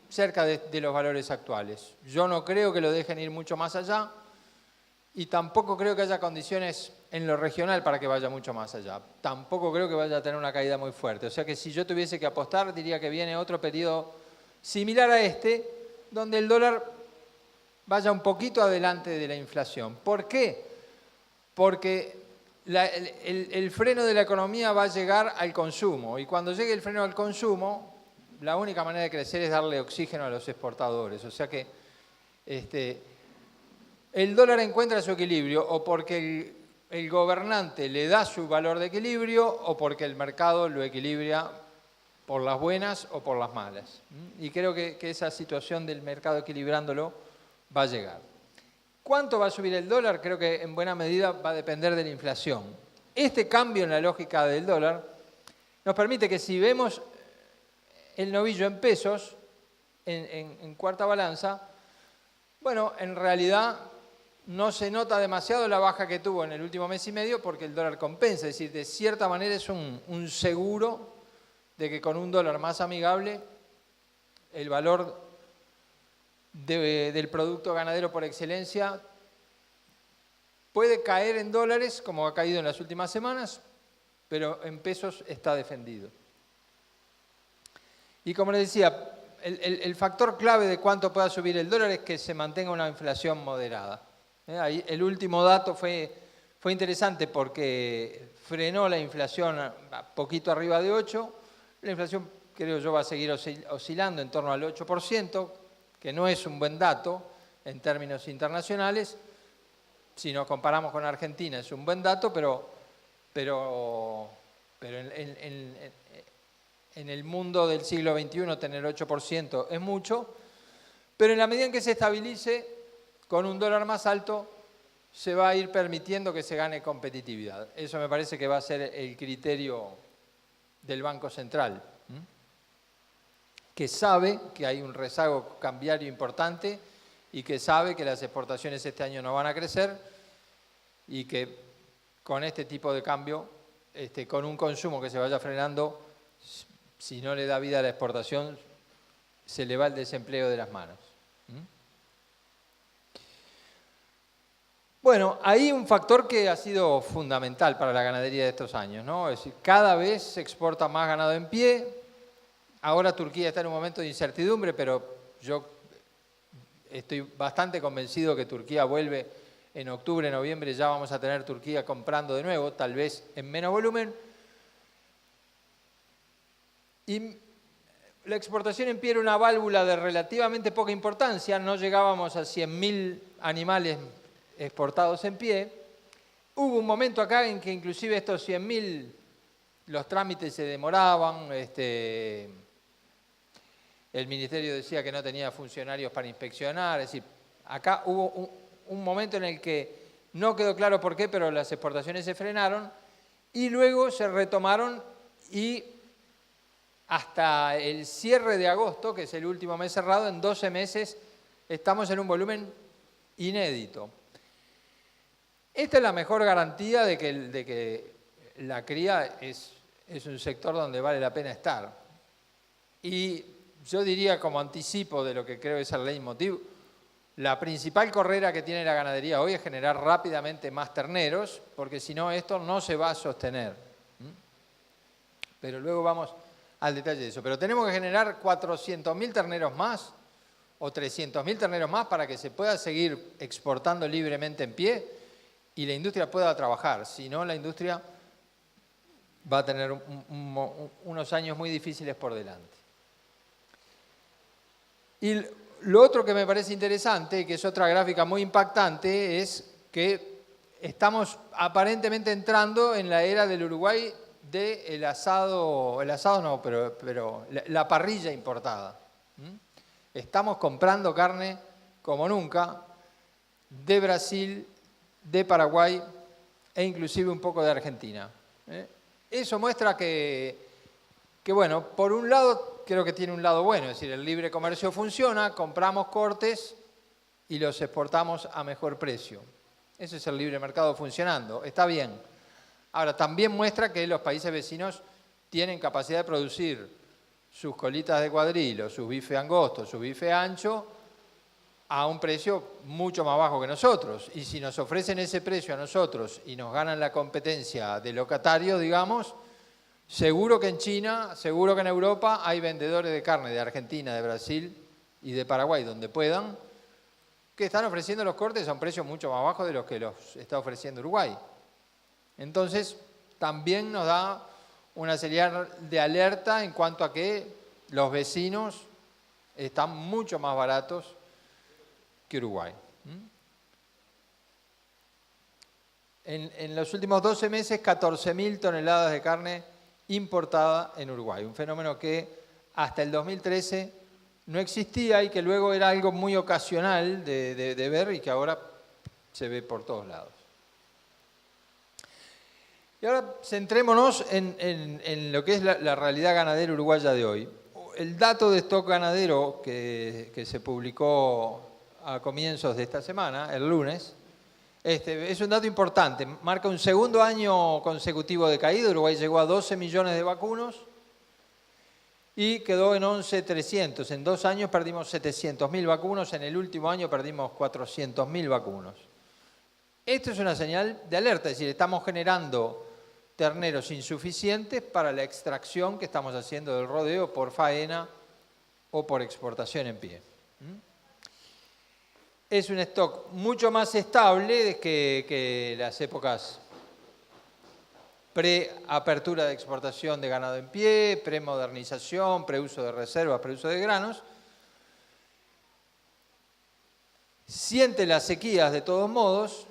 cerca de los valores actuales. Yo no creo que lo dejen ir mucho más allá y tampoco creo que haya condiciones en lo regional para que vaya mucho más allá. Tampoco creo que vaya a tener una caída muy fuerte. O sea que si yo tuviese que apostar, diría que viene otro periodo similar a este, donde el dólar vaya un poquito adelante de la inflación. ¿Por qué? Porque el freno de la economía va a llegar al consumo y cuando llegue el freno al consumo, la única manera de crecer es darle oxígeno a los exportadores. O sea que el dólar encuentra su equilibrio o porque el gobernante le da su valor de equilibrio o porque el mercado lo equilibra por las buenas o por las malas. Y creo que esa situación del mercado equilibrándolo va a llegar. ¿Cuánto va a subir el dólar? Creo que en buena medida va a depender de la inflación. Este cambio en la lógica del dólar nos permite que si vemos el novillo en pesos, en cuarta balanza, bueno, en realidad no se nota demasiado la baja que tuvo en el último mes y medio porque el dólar compensa, es decir, de cierta manera es un seguro de que con un dólar más amigable el valor del producto ganadero por excelencia puede caer en dólares, como ha caído en las últimas semanas, pero en pesos está defendido. Y como les decía, el factor clave de cuánto pueda subir el dólar es que se mantenga una inflación moderada. Ahí el último dato fue interesante porque frenó la inflación a poquito arriba de 8. La inflación, creo yo, va a seguir oscilando en torno al 8%, que no es un buen dato en términos internacionales. Si nos comparamos con Argentina es un buen dato, pero en el mundo del siglo XXI tener 8% es mucho, pero en la medida en que se estabilice con un dólar más alto, se va a ir permitiendo que se gane competitividad. Eso me parece que va a ser el criterio del Banco Central, que sabe que hay un rezago cambiario importante y que sabe que las exportaciones este año no van a crecer y que con este tipo de cambio, con un consumo que se vaya frenando, si no le da vida a la exportación, se le va el desempleo de las manos. Bueno, hay un factor que ha sido fundamental para la ganadería de estos años, ¿no? Es decir, cada vez se exporta más ganado en pie. Ahora Turquía está en un momento de incertidumbre, pero yo estoy bastante convencido que Turquía vuelve en octubre, noviembre, ya vamos a tener Turquía comprando de nuevo, tal vez en menos volumen. Y la exportación en pie era una válvula de relativamente poca importancia, no llegábamos a 100.000 animales exportados en pie. Hubo un momento acá en que inclusive estos 100.000 los trámites se demoraban, el ministerio decía que no tenía funcionarios para inspeccionar, es decir, acá hubo un momento en el que no quedó claro por qué, pero las exportaciones se frenaron y luego se retomaron y hasta el cierre de agosto, que es el último mes cerrado, en 12 meses estamos en un volumen inédito. Esta es la mejor garantía de que la cría es un sector donde vale la pena estar. Y yo diría, como anticipo de lo que creo es el leitmotiv, la principal carrera que tiene la ganadería hoy es generar rápidamente más terneros, porque si no esto no se va a sostener. Pero luego vamos al detalle de eso. Pero tenemos que generar 400.000 terneros más o 300.000 terneros más para que se pueda seguir exportando libremente en pie y la industria pueda trabajar. Si no, la industria va a tener unos años muy difíciles por delante. Y lo otro que me parece interesante, que es otra gráfica muy impactante, es que estamos aparentemente entrando en la era del Uruguay del asado, no, pero la parrilla importada. Estamos comprando carne como nunca de Brasil, de Paraguay e inclusive un poco de Argentina. Eso muestra que, bueno, por un lado creo que tiene un lado bueno, es decir, el libre comercio funciona, compramos cortes y los exportamos a mejor precio. Ese es el libre mercado funcionando, está bien. Ahora, también muestra que los países vecinos tienen capacidad de producir sus colitas de cuadrilo, sus bife angosto, su bife ancho, a un precio mucho más bajo que nosotros. Y si nos ofrecen ese precio a nosotros y nos ganan la competencia de locatarios, digamos, seguro que en China, seguro que en Europa hay vendedores de carne de Argentina, de Brasil y de Paraguay, donde puedan, que están ofreciendo los cortes a un precio mucho más bajo de los que los está ofreciendo Uruguay. Entonces, también nos da una señal de alerta en cuanto a que los vecinos están mucho más baratos que Uruguay. En los últimos 12 meses, 14.000 toneladas de carne importada en Uruguay. Un fenómeno que hasta el 2013 no existía y que luego era algo muy ocasional de ver y que ahora se ve por todos lados. Y ahora centrémonos en lo que es la realidad ganadera uruguaya de hoy. El dato de stock ganadero que se publicó a comienzos de esta semana, el lunes, es un dato importante. Marca un segundo año consecutivo de caída. Uruguay llegó a 12 millones de vacunos y quedó en 11.300. En 2 años perdimos 700.000 vacunos. En el último año perdimos 400.000 vacunos. Esto es una señal de alerta, es decir, estamos generando terneros insuficientes para la extracción que estamos haciendo del rodeo por faena o por exportación en pie. Es un stock mucho más estable que las épocas pre-apertura de exportación de ganado en pie, pre-modernización, pre-uso de reservas, pre-uso de granos. Siente las sequías de todos modos,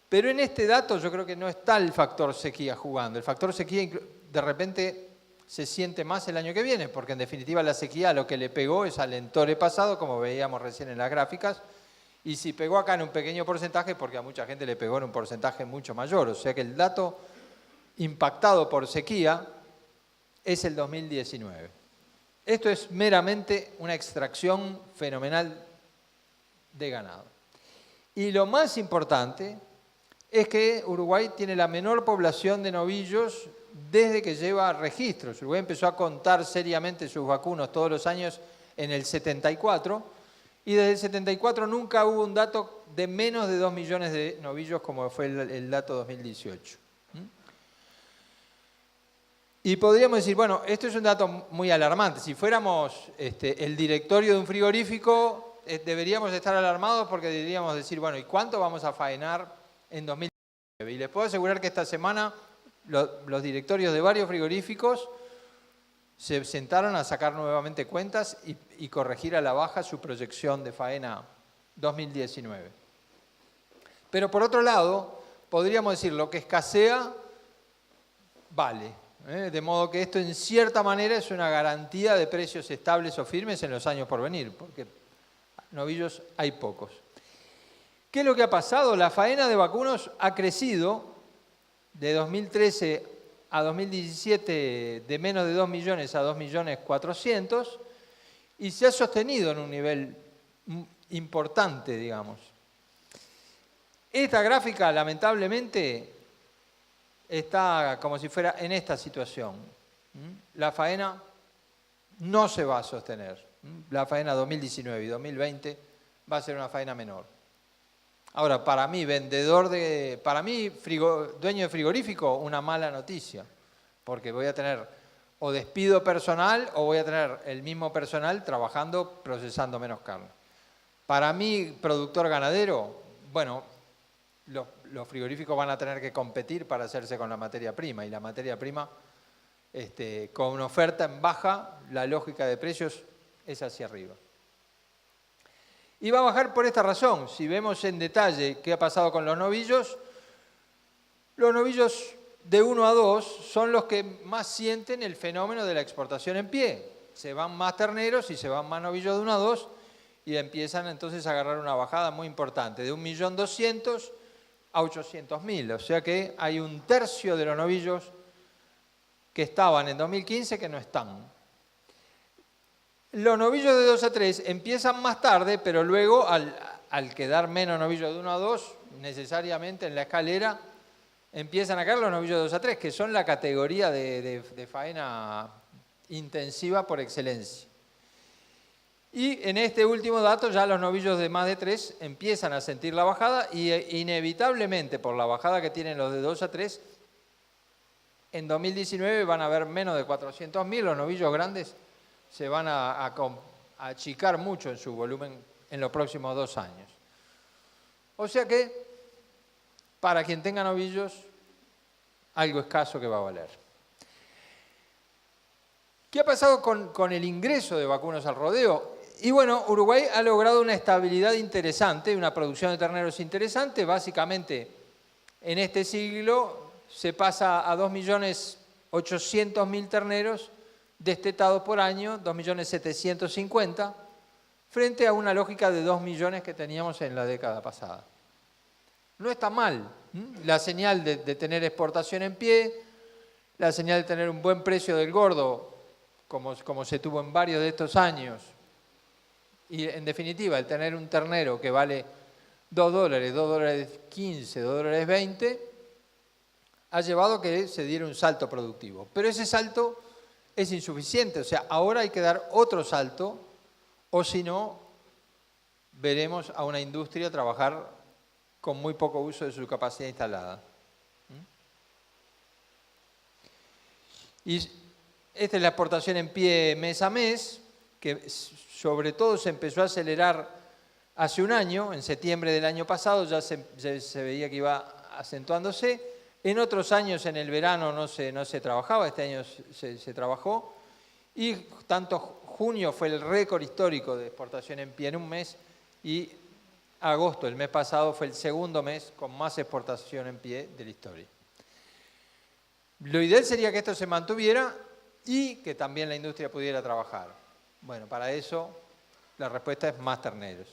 pero en este dato yo creo que no está el factor sequía jugando. El factor sequía de repente se siente más el año que viene, porque en definitiva la sequía lo que le pegó es al entore pasado, como veíamos recién en las gráficas, y si pegó acá en un pequeño porcentaje, porque a mucha gente le pegó en un porcentaje mucho mayor. O sea que el dato impactado por sequía es el 2019. Esto es meramente una extracción fenomenal de ganado. Y lo más importante es que Uruguay tiene la menor población de novillos desde que lleva registros. Uruguay empezó a contar seriamente sus vacunos todos los años en el 74, y desde el 74 nunca hubo un dato de menos de 2 millones de novillos como fue el dato 2018. Y podríamos decir, bueno, esto es un dato muy alarmante. Si fuéramos el directorio de un frigorífico, deberíamos estar alarmados porque deberíamos decir, bueno, ¿y cuánto vamos a faenar en 2019? Y les puedo asegurar que esta semana los directorios de varios frigoríficos se sentaron a sacar nuevamente cuentas y corregir a la baja su proyección de faena 2019. Pero por otro lado, podríamos decir, lo que escasea, vale. De modo que esto en cierta manera es una garantía de precios estables o firmes en los años por venir, porque novillos hay pocos. ¿Qué es lo que ha pasado? La faena de vacunos ha crecido de 2013 a 2017 de menos de 2 millones a 2.400.000 y se ha sostenido en un nivel importante, digamos. Esta gráfica, lamentablemente, está como si fuera en esta situación. La faena no se va a sostener. La faena 2019 y 2020 va a ser una faena menor. Ahora, para mí, dueño de frigorífico, una mala noticia, porque voy a tener o despido personal o voy a tener el mismo personal trabajando, procesando menos carne. Para mí, productor ganadero, bueno, los frigoríficos van a tener que competir para hacerse con la materia prima, y la materia prima, con una oferta en baja, la lógica de precios es hacia arriba. Y va a bajar por esta razón. Si vemos en detalle qué ha pasado con los novillos de 1 a 2 son los que más sienten el fenómeno de la exportación en pie. Se van más terneros y se van más novillos de 1 a 2 y empiezan entonces a agarrar una bajada muy importante, de 1.200.000 a 800.000. O sea que hay un tercio de los novillos que estaban en 2015 que no están. Los novillos de 2 a 3 empiezan más tarde, pero luego al quedar menos novillos de 1 a 2, necesariamente en la escalera empiezan a caer los novillos de 2 a 3, que son la categoría de faena intensiva por excelencia. Y en este último dato ya los novillos de más de 3 empiezan a sentir la bajada y inevitablemente por la bajada que tienen los de 2 a 3, en 2019 van a haber menos de 400.000, los novillos grandes se van a achicar mucho en su volumen en los próximos 2 años. O sea que, para quien tenga novillos, algo escaso que va a valer. ¿Qué ha pasado con el ingreso de vacunos al rodeo? Y bueno, Uruguay ha logrado una estabilidad interesante, una producción de terneros interesante. Básicamente, en este siglo se pasa a 2.800.000 terneros destetados por año, 2.750.000, frente a una lógica de 2 millones que teníamos en la década pasada. No está mal. La señal de tener exportación en pie, la señal de tener un buen precio del gordo, como se tuvo en varios de estos años, y en definitiva el tener un ternero que vale $2, $2.15, $2.20, ha llevado a que se diera un salto productivo. Pero ese salto es insuficiente, o sea, ahora hay que dar otro salto, o si no, veremos a una industria trabajar con muy poco uso de su capacidad instalada. Y esta es la exportación en pie mes a mes, que sobre todo se empezó a acelerar hace un año, en septiembre del año pasado ya se veía que iba acentuándose. En otros años, en el verano, no se trabajaba, este año se trabajó. Y tanto junio fue el récord histórico de exportación en pie en un mes, y agosto, el mes pasado, fue el segundo mes con más exportación en pie de la historia. Lo ideal sería que esto se mantuviera y que también la industria pudiera trabajar. Bueno, para eso la respuesta es más terneros.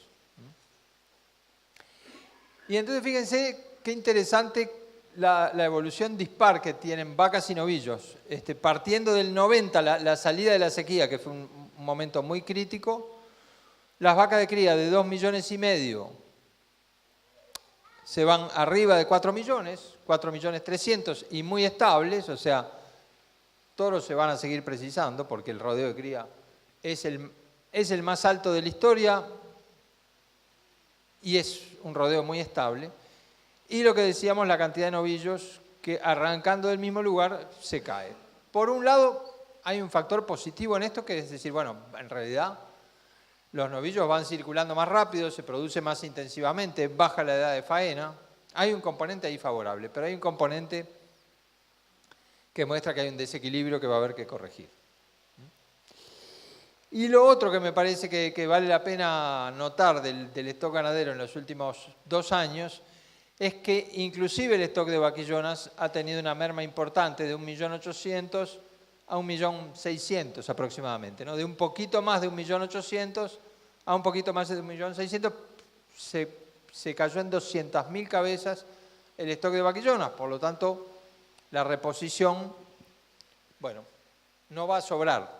Y entonces fíjense qué interesante la evolución dispar que tienen vacas y novillos. Partiendo del 90, la salida de la sequía, que fue un momento muy crítico, las vacas de cría de 2,5 millones se van arriba de 4 millones, 4.300.000 y muy estables, o sea, toros se van a seguir precisando porque el rodeo de cría es el más alto de la historia y es un rodeo muy estable. Y lo que decíamos, la cantidad de novillos que arrancando del mismo lugar se cae. Por un lado, hay un factor positivo en esto, que es decir, bueno, en realidad los novillos van circulando más rápido, se produce más intensivamente, baja la edad de faena. Hay un componente ahí favorable, pero hay un componente que muestra que hay un desequilibrio que va a haber que corregir. Y lo otro que me parece que vale la pena notar del stock ganadero en los últimos 2 años es que inclusive el stock de vaquillonas ha tenido una merma importante de 1.800.000 a 1.600.000 aproximadamente, ¿no? De un poquito más de 1.800.000 a un poquito más de 1.600.000 se cayó en 200.000 cabezas el stock de vaquillonas, por lo tanto la reposición, bueno, no va a sobrar.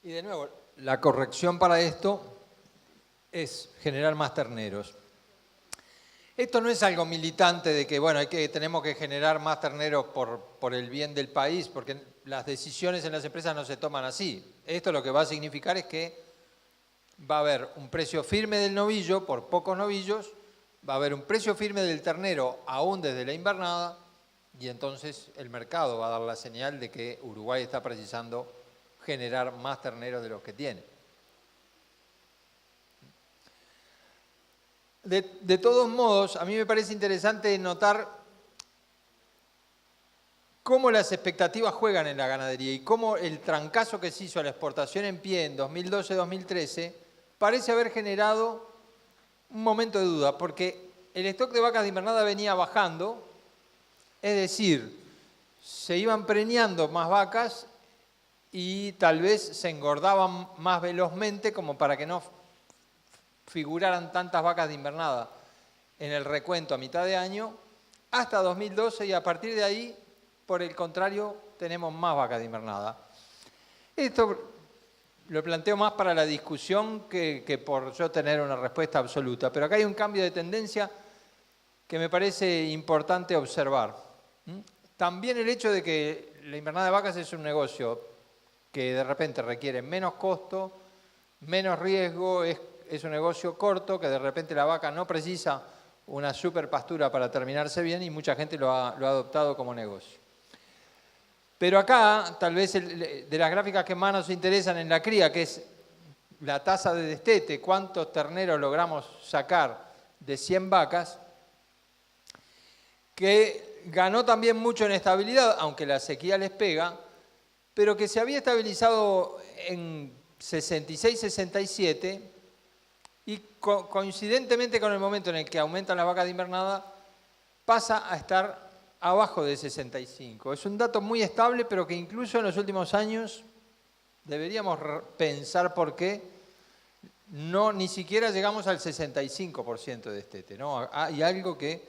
Y de nuevo, la corrección para esto es generar más terneros. Esto no es algo militante de que, bueno, tenemos que generar más terneros por el bien del país, porque las decisiones en las empresas no se toman así. Esto lo que va a significar es que va a haber un precio firme del novillo por pocos novillos, va a haber un precio firme del ternero aún desde la invernada, y entonces el mercado va a dar la señal de que Uruguay está precisando generar más terneros de los que tiene. De todos modos, a mí me parece interesante notar cómo las expectativas juegan en la ganadería y cómo el trancazo que se hizo a la exportación en pie en 2012-2013 parece haber generado un momento de duda, porque el stock de vacas de invernada venía bajando, es decir, se iban preñando más vacas y tal vez se engordaban más velozmente como para que no figuraran tantas vacas de invernada en el recuento a mitad de año, hasta 2012, y a partir de ahí, por el contrario, tenemos más vacas de invernada. Esto lo planteo más para la discusión que por yo tener una respuesta absoluta, pero acá hay un cambio de tendencia que me parece importante observar. También el hecho de que la invernada de vacas es un negocio que de repente requiere menos costo, menos riesgo, es un negocio corto, que de repente la vaca no precisa una super pastura para terminarse bien y mucha gente lo ha adoptado como negocio. Pero acá, tal vez de las gráficas que más nos interesan en la cría, que es la tasa de destete, cuántos terneros logramos sacar de 100 vacas, que ganó también mucho en estabilidad, aunque la sequía les pega, pero que se había estabilizado en 66-67 y coincidentemente con el momento en el que aumentan las vacas de invernada, pasa a estar abajo de 65. Es un dato muy estable, pero que incluso en los últimos años deberíamos pensar por qué ni siquiera llegamos al 65% de destete, ¿no? Hay algo que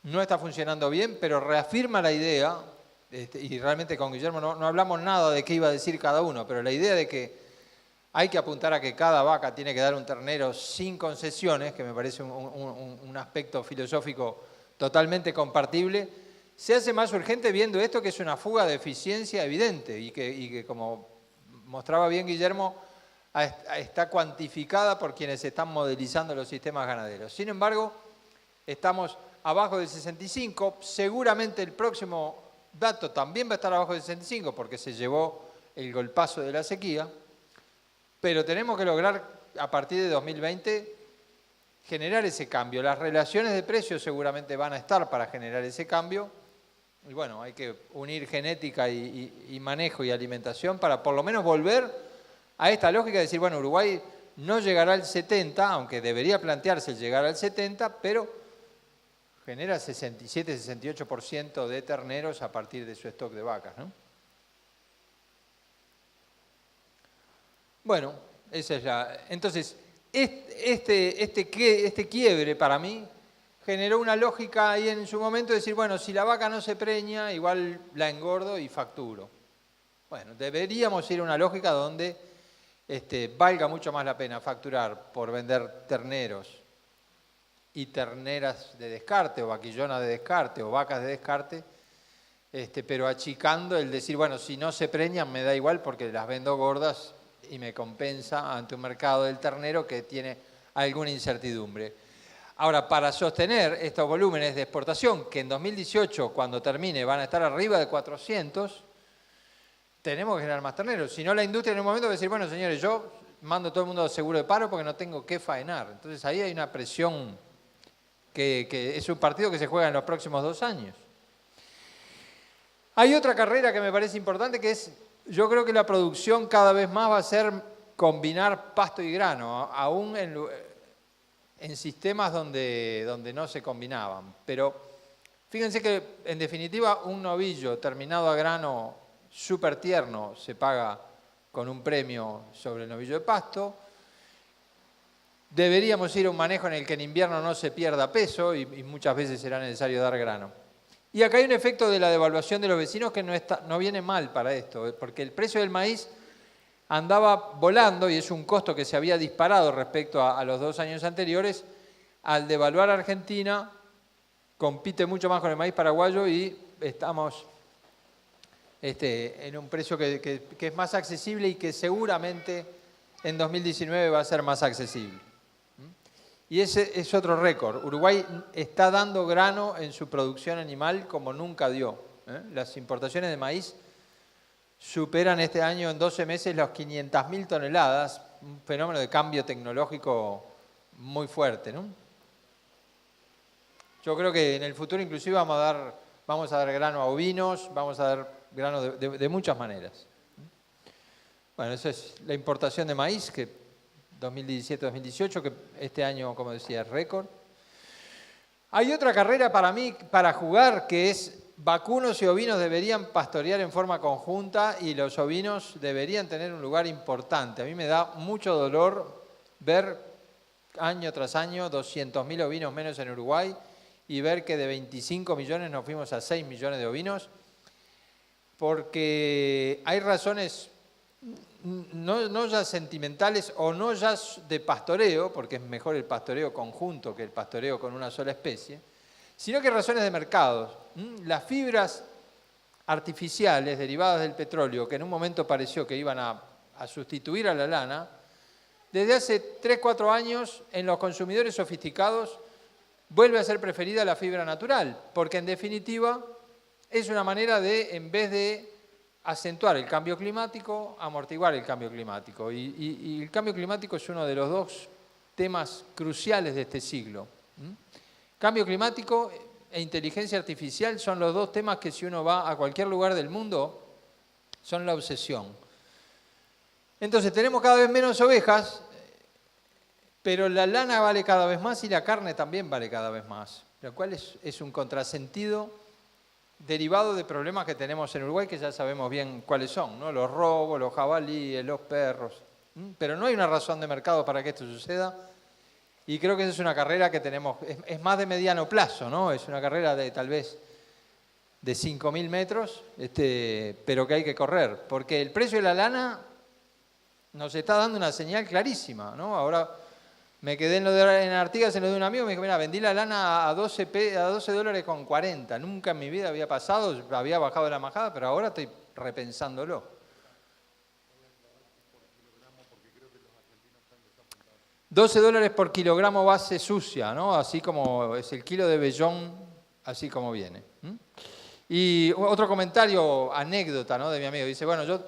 no está funcionando bien, pero reafirma la idea, y realmente con Guillermo no hablamos nada de qué iba a decir cada uno, pero la idea de que hay que apuntar a que cada vaca tiene que dar un ternero sin concesiones, que me parece un aspecto filosófico totalmente compartible, se hace más urgente viendo esto, que es una fuga de eficiencia evidente y que como mostraba bien Guillermo, está cuantificada por quienes están modelizando los sistemas ganaderos. Sin embargo, estamos abajo del 65, seguramente el próximo dato también va a estar abajo del 65 porque se llevó el golpazo de la sequía, pero tenemos que lograr a partir de 2020 generar ese cambio. Las relaciones de precios seguramente van a estar para generar ese cambio y bueno, hay que unir genética y manejo y alimentación para por lo menos volver a esta lógica de decir, bueno, Uruguay no llegará al 70, aunque debería plantearse el llegar al 70, pero genera 67-68% de terneros a partir de su stock de vacas, ¿no? Bueno, esa es la... Entonces, este quiebre para mí generó una lógica ahí en su momento de decir, bueno, si la vaca no se preña, igual la engordo y facturo. Bueno, deberíamos ir a una lógica donde valga mucho más la pena facturar por vender terneros y terneras de descarte, o vaquillonas de descarte, o vacas de descarte, pero achicando el decir, bueno, si no se preñan me da igual porque las vendo gordas y me compensa ante un mercado del ternero que tiene alguna incertidumbre. Ahora, para sostener estos volúmenes de exportación, que en 2018, cuando termine, van a estar arriba de 400, tenemos que generar más terneros. Si no, la industria en un momento va a decir, bueno, señores, yo mando a todo el mundo a seguro de paro porque no tengo que faenar. Entonces ahí hay una presión que es un partido que se juega en los próximos 2 años. Hay otra carrera que me parece importante, que es, yo creo que la producción cada vez más va a ser combinar pasto y grano, aún en sistemas donde no se combinaban. Pero fíjense que, en definitiva, un novillo terminado a grano súper tierno se paga con un premio sobre el novillo de pasto. Deberíamos ir a un manejo en el que en invierno no se pierda peso y muchas veces será necesario dar grano. Y acá hay un efecto de la devaluación de los vecinos que no viene mal para esto, porque el precio del maíz andaba volando y es un costo que se había disparado respecto a los 2 años anteriores. Al devaluar Argentina, compite mucho más con el maíz paraguayo y estamos en un precio que es más accesible y que seguramente en 2019 va a ser más accesible. Y ese es otro récord. Uruguay está dando grano en su producción animal como nunca dio. Las importaciones de maíz superan este año en 12 meses las 500.000 toneladas, un fenómeno de cambio tecnológico muy fuerte, ¿no? Yo creo que en el futuro inclusive vamos a dar grano a ovinos, vamos a dar grano de muchas maneras. Bueno, esa es la importación de maíz, que 2017-2018, que este año, como decía, es récord. Hay otra carrera para mí, para jugar, que es vacunos y ovinos deberían pastorear en forma conjunta y los ovinos deberían tener un lugar importante. A mí me da mucho dolor ver año tras año 200.000 ovinos menos en Uruguay y ver que de 25 millones nos fuimos a 6 millones de ovinos, porque hay razones no ya sentimentales o no ya de pastoreo, porque es mejor el pastoreo conjunto que el pastoreo con una sola especie, sino que razones de mercado. Las fibras artificiales derivadas del petróleo, que en un momento pareció que iban a sustituir a la lana, desde hace 3-4 años en los consumidores sofisticados vuelve a ser preferida la fibra natural, porque en definitiva es una manera de, en vez de acentuar el cambio climático, amortiguar el cambio climático. Y el cambio climático es uno de los 2 temas cruciales de este siglo. Cambio climático e inteligencia artificial son los 2 temas que, si uno va a cualquier lugar del mundo, son la obsesión. Entonces tenemos cada vez menos ovejas, pero la lana vale cada vez más y la carne también vale cada vez más, lo cual es un contrasentido derivado de problemas que tenemos en Uruguay, que ya sabemos bien cuáles son, ¿no? Los robos, los jabalíes, los perros. Pero no hay una razón de mercado para que esto suceda. Y creo que esa es una carrera que tenemos, es más de mediano plazo, ¿no? Es una carrera de tal vez de 5.000 metros, pero que hay que correr. Porque el precio de la lana nos está dando una señal clarísima, ¿no? Ahora me quedé en Artigas, en lo de un amigo, me dijo, mira, vendí la lana a $12.40. Nunca en mi vida había pasado, había bajado la majada, pero ahora estoy repensándolo. $12 por kilogramo base sucia, ¿no? Así como es el kilo de vellón, así como viene. Y otro comentario, anécdota, ¿no? De mi amigo. Dice, bueno, yo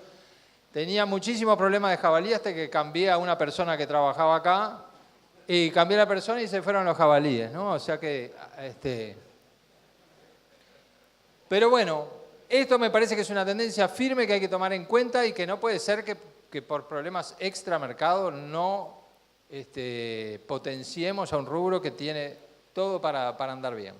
tenía muchísimos problemas de jabalí hasta que cambié a una persona que trabajaba acá. Y cambié la persona y se fueron los jabalíes, ¿no? O sea que, Pero bueno, esto me parece que es una tendencia firme que hay que tomar en cuenta y que no puede ser que por problemas extramercado no potenciemos a un rubro que tiene todo para andar bien.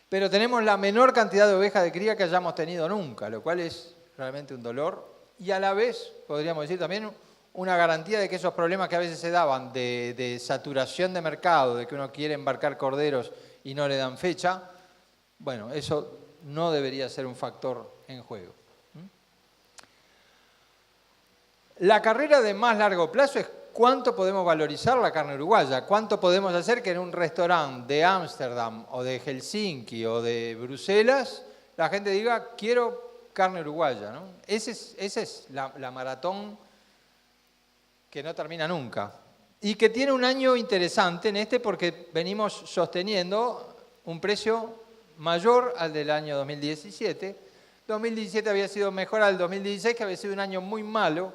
Pero tenemos la menor cantidad de ovejas de cría que hayamos tenido nunca, lo cual es realmente un dolor y a la vez, podríamos decir también, una garantía de que esos problemas que a veces se daban de saturación de mercado, de que uno quiere embarcar corderos y no le dan fecha, bueno, eso no debería ser un factor en juego. La carrera de más largo plazo es cuánto podemos valorizar la carne uruguaya, cuánto podemos hacer que en un restaurante de Ámsterdam o de Helsinki o de Bruselas la gente diga, quiero carne uruguaya, ¿no? Esa es la maratón que no termina nunca. Y que tiene un año interesante en porque venimos sosteniendo un precio mayor al del año 2017. 2017 había sido mejor al 2016, que había sido un año muy malo,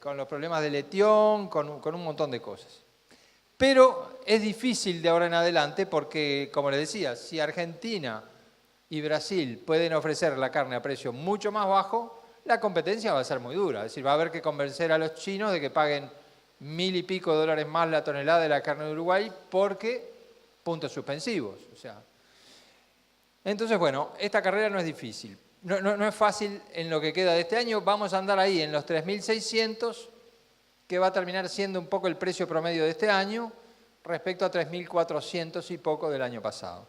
con los problemas de Letión, con un montón de cosas. Pero es difícil de ahora en adelante porque, como les decía, si Argentina y Brasil pueden ofrecer la carne a precio mucho más bajo, la competencia va a ser muy dura. Es decir, va a haber que convencer a los chinos de que paguen $1000 y pico más la tonelada de la carne de Uruguay porque puntos suspensivos. O sea, entonces, bueno, esta carrera no es difícil. No es fácil en lo que queda de este año. Vamos a andar ahí en los 3.600, que va a terminar siendo un poco el precio promedio de este año respecto a 3.400 y poco del año pasado.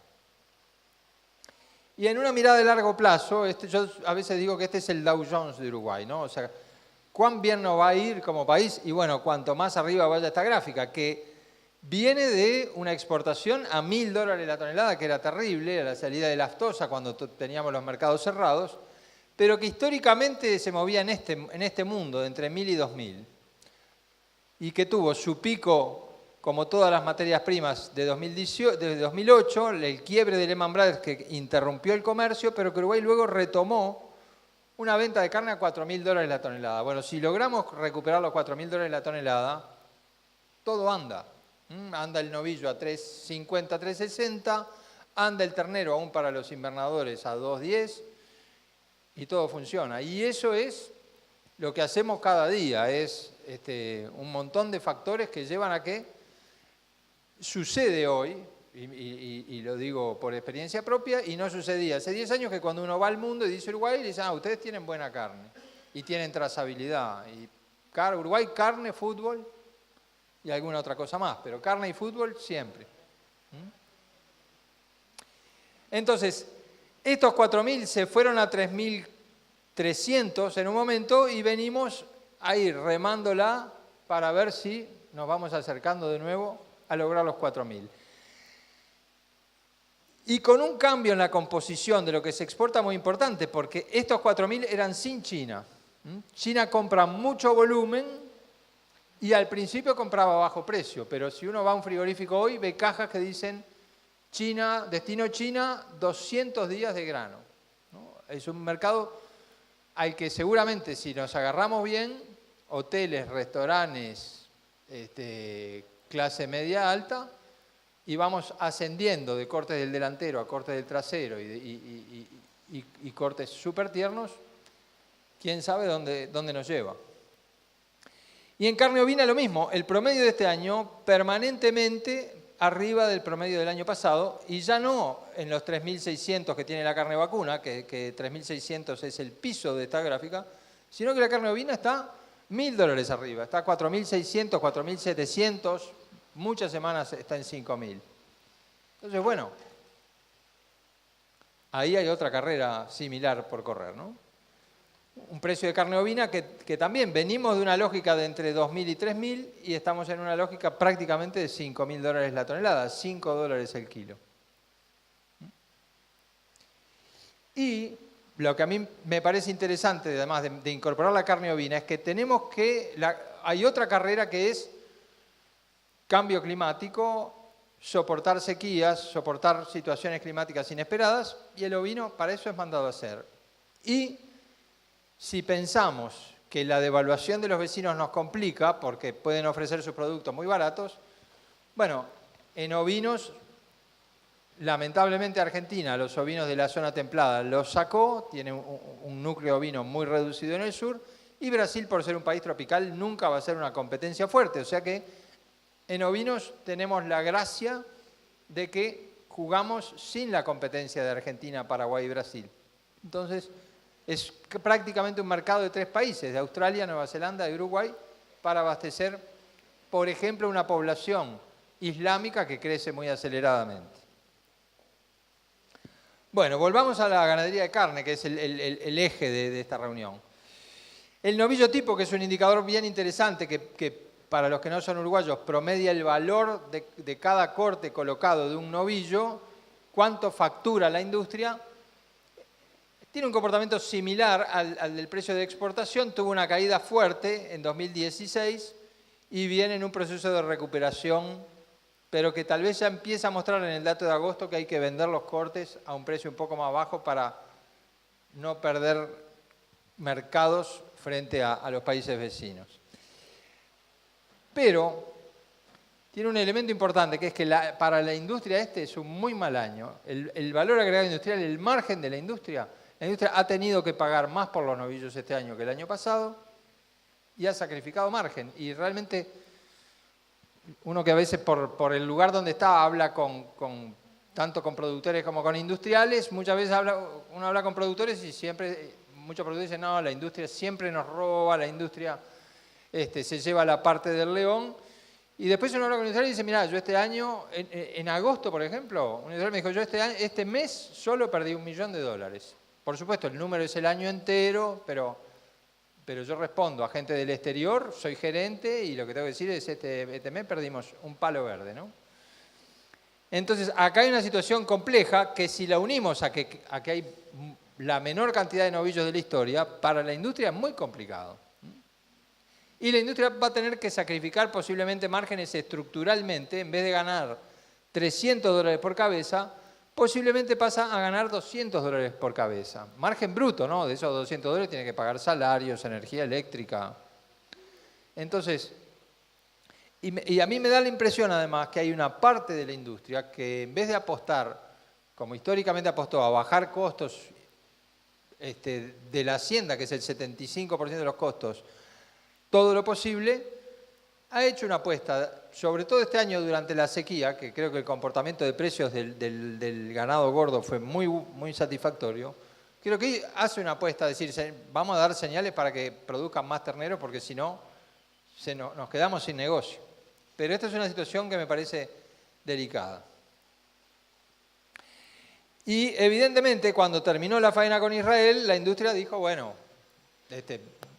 Y en una mirada de largo plazo, yo a veces digo que este es el Dow Jones de Uruguay, ¿no? O sea, ¿cuán bien nos va a ir como país? Y bueno, cuanto más arriba vaya esta gráfica, que viene de una exportación a $1000 la tonelada, que era terrible, a la salida de la aftosa, cuando teníamos los mercados cerrados, pero que históricamente se movía en este mundo, de entre 1000 y 2000, y que tuvo su pico, como todas las materias primas, de 2008, el quiebre de Lehman Brothers que interrumpió el comercio, pero que Uruguay luego retomó una venta de carne a $4000 la tonelada. Bueno, si logramos recuperar los $4000 la tonelada, todo anda. Anda el novillo a 3.50, 3.60, anda el ternero aún para los invernadores a 2.10 y todo funciona. Y eso es lo que hacemos cada día, es un montón de factores que llevan a que sucede hoy, y lo digo por experiencia propia, y no sucedía. Hace 10 años que cuando uno va al mundo y dice Uruguay, le dicen, ustedes tienen buena carne y tienen trazabilidad. Y Uruguay, carne, fútbol y alguna otra cosa más, pero carne y fútbol siempre. Entonces, estos 4.000 se fueron a 3.300 en un momento y venimos a ir remándola para ver si nos vamos acercando de nuevo a lograr los 4.000. Y con un cambio en la composición de lo que se exporta muy importante, porque estos 4.000 eran sin China. China compra mucho volumen y al principio compraba a bajo precio, pero si uno va a un frigorífico hoy, ve cajas que dicen China, destino China, 200 días de grano, ¿no? Es un mercado al que seguramente si nos agarramos bien, hoteles, restaurantes, clase media alta, y vamos ascendiendo de cortes del delantero a cortes del trasero y cortes súper tiernos, quién sabe dónde nos lleva. Y en carne ovina lo mismo, el promedio de este año permanentemente arriba del promedio del año pasado, y ya no en los 3.600 que tiene la carne vacuna, que 3.600 es el piso de esta gráfica, sino que la carne ovina está $1000 arriba, está 4.600, 4.700, muchas semanas está en 5.000. Entonces, bueno, ahí hay otra carrera similar por correr, ¿no? Un precio de carne ovina que también venimos de una lógica de entre 2.000 y 3.000 y estamos en una lógica prácticamente de $5.000 la tonelada, $5 el kilo. Y lo que a mí me parece interesante, además de incorporar la carne ovina, es que tenemos hay otra carrera que es cambio climático, soportar sequías, soportar situaciones climáticas inesperadas, y el ovino para eso es mandado a hacer. Y si pensamos que la devaluación de los vecinos nos complica, porque pueden ofrecer sus productos muy baratos, bueno, en ovinos, lamentablemente Argentina, los ovinos de la zona templada los sacó, tiene un núcleo ovino muy reducido en el sur, y Brasil, por ser un país tropical, nunca va a ser una competencia fuerte. O sea que en ovinos tenemos la gracia de que jugamos sin la competencia de Argentina, Paraguay y Brasil. Entonces, es prácticamente un mercado de 3 países, de Australia, Nueva Zelanda y Uruguay, para abastecer, por ejemplo, una población islámica que crece muy aceleradamente. Bueno, volvamos a la ganadería de carne, que es el eje de esta reunión. El novillo tipo, que es un indicador bien interesante, que para los que no son uruguayos promedia el valor de cada corte colocado de un novillo, cuánto factura la industria. Tiene un comportamiento similar al del precio de exportación, tuvo una caída fuerte en 2016 y viene en un proceso de recuperación, pero que tal vez ya empieza a mostrar en el dato de agosto que hay que vender los cortes a un precio un poco más bajo para no perder mercados frente a los países vecinos. Pero tiene un elemento importante, que es que para la industria este es un muy mal año. El valor agregado industrial, el margen de la industria ha tenido que pagar más por los novillos este año que el año pasado y ha sacrificado margen. Y realmente uno que a veces por el lugar donde está habla tanto con productores como con industriales, muchas veces uno habla con productores y siempre muchos productores dicen, no, la industria siempre nos roba, la industria se lleva la parte del león. Y después uno habla con un industrial y dice, mira, yo este año, en agosto, por ejemplo, un industrial me dijo, yo este mes solo perdí $1 millón. Por supuesto, el número es el año entero, pero yo respondo a gente del exterior, soy gerente y lo que tengo que decir es, este mes perdimos un palo verde, ¿no? Entonces, acá hay una situación compleja que si la unimos a que hay la menor cantidad de novillos de la historia, para la industria es muy complicado. Y la industria va a tener que sacrificar posiblemente márgenes estructuralmente, en vez de ganar $300 por cabeza, posiblemente pasa a ganar $200 por cabeza. Margen bruto, ¿no? De esos $200 tiene que pagar salarios, energía eléctrica. Entonces, y a mí me da la impresión además que hay una parte de la industria que en vez de apostar, como históricamente apostó, a bajar costos de la hacienda, que es el 75% de los costos, todo lo posible, ha hecho una apuesta, sobre todo este año durante la sequía, que creo que el comportamiento de precios del ganado gordo fue muy, muy satisfactorio. Creo que hace una apuesta, decir, vamos a dar señales para que produzcan más terneros, porque si no, nos quedamos sin negocio. Pero esta es una situación que me parece delicada. Y evidentemente, cuando terminó la faena con Israel, la industria dijo, bueno,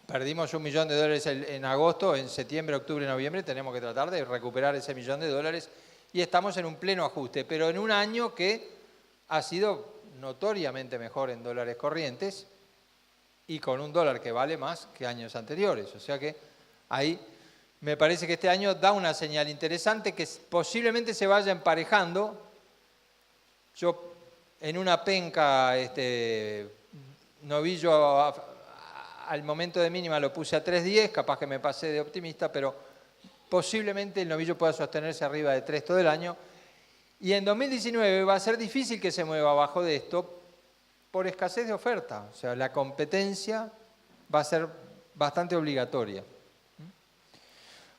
perdimos $1 millón en agosto, en septiembre, octubre, noviembre, tenemos que tratar de recuperar ese $1 millón y estamos en un pleno ajuste, pero en un año que ha sido notoriamente mejor en dólares corrientes y con un dólar que vale más que años anteriores. O sea que ahí me parece que este año da una señal interesante que posiblemente se vaya emparejando. Yo en una penca, novillo al momento de mínima lo puse a 3.10, capaz que me pasé de optimista, pero posiblemente el novillo pueda sostenerse arriba de 3 todo el año. Y en 2019 va a ser difícil que se mueva abajo de esto por escasez de oferta. O sea, la competencia va a ser bastante obligatoria.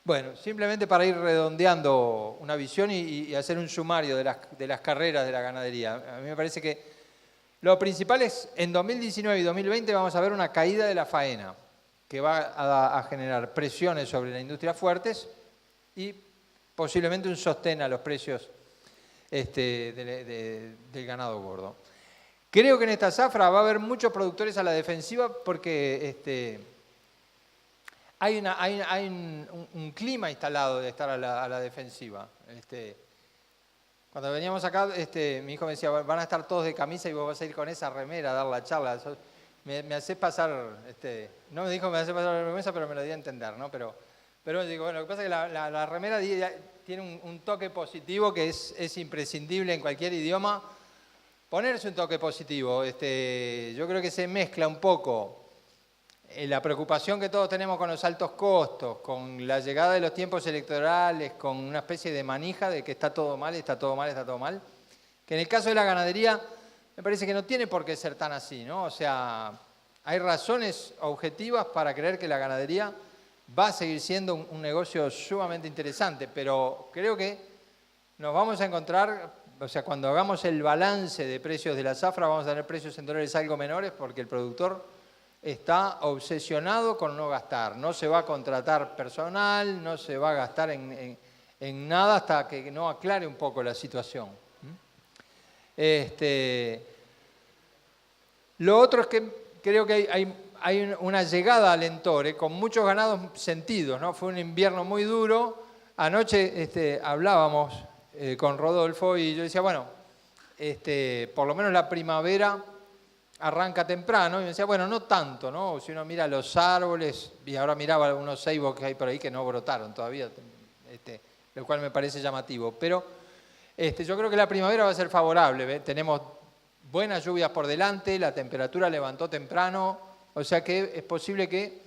Bueno, simplemente para ir redondeando una visión y hacer un sumario de las carreras de la ganadería. A mí me parece que lo principal es, en 2019 y 2020 vamos a ver una caída de la faena, que va a generar presiones sobre la industria fuertes y posiblemente un sostén a los precios del ganado gordo. Creo que en esta zafra va a haber muchos productores a la defensiva porque hay un clima instalado de estar a la defensiva. Cuando veníamos acá, mi hijo me decía, van a estar todos de camisa y vos vas a ir con esa remera a dar la charla. Me hace pasar, no me dijo me hace pasar la vergüenza, pero me lo di a entender, ¿no? Pero digo, bueno, lo que pasa es que la remera tiene un toque positivo que es imprescindible en cualquier idioma. Ponerse un toque positivo, yo creo que se mezcla un poco la preocupación que todos tenemos con los altos costos, con la llegada de los tiempos electorales, con una especie de manija de que está todo mal, está todo mal, está todo mal, que en el caso de la ganadería me parece que no tiene por qué ser tan así, ¿no? O sea, hay razones objetivas para creer que la ganadería va a seguir siendo un negocio sumamente interesante, pero creo que nos vamos a encontrar, o sea, cuando hagamos el balance de precios de la zafra, vamos a tener precios en dólares algo menores porque el productor está obsesionado con no gastar. No se va a contratar personal, no se va a gastar en nada hasta que no aclare un poco la situación. Lo otro es que creo que hay una llegada al Entore con muchos ganados sentidos, ¿no? Fue un invierno muy duro. Anoche hablábamos con Rodolfo y yo decía, bueno, por lo menos la primavera arranca temprano, y me decía, bueno, no tanto, ¿no? Si uno mira los árboles, y ahora miraba unos ceibos que hay por ahí que no brotaron todavía, lo cual me parece llamativo. Pero yo creo que la primavera va a ser favorable, ¿ve? Tenemos buenas lluvias por delante, la temperatura levantó temprano, o sea que es posible que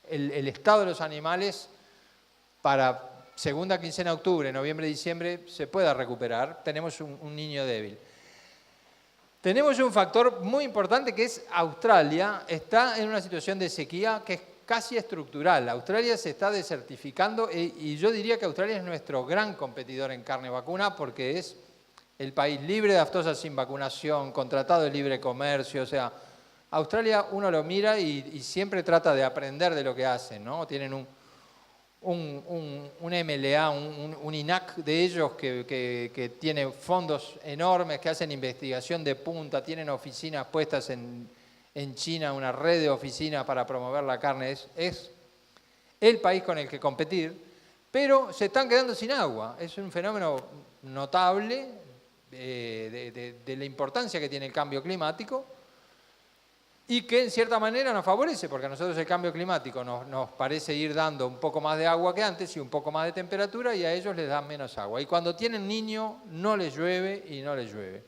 el estado de los animales para segunda quincena de octubre, noviembre, diciembre, se pueda recuperar. Tenemos un niño débil. Tenemos un factor muy importante que es Australia. Está en una situación de sequía que es casi estructural. Australia se está desertificando y yo diría que Australia es nuestro gran competidor en carne vacuna porque es el país libre de aftosa sin vacunación, con tratado de libre comercio. O sea, Australia uno lo mira y siempre trata de aprender de lo que hacen, ¿no? Tienen un MLA, un INAC de ellos que tiene fondos enormes, que hacen investigación de punta, tienen oficinas puestas en China, una red de oficinas para promover la carne. Es el país con el que competir, pero se están quedando sin agua. Es un fenómeno notable de la importancia que tiene el cambio climático y que en cierta manera nos favorece, porque a nosotros el cambio climático nos parece ir dando un poco más de agua que antes y un poco más de temperatura, y a ellos les dan menos agua. Y cuando tienen niños no les llueve y no les llueve.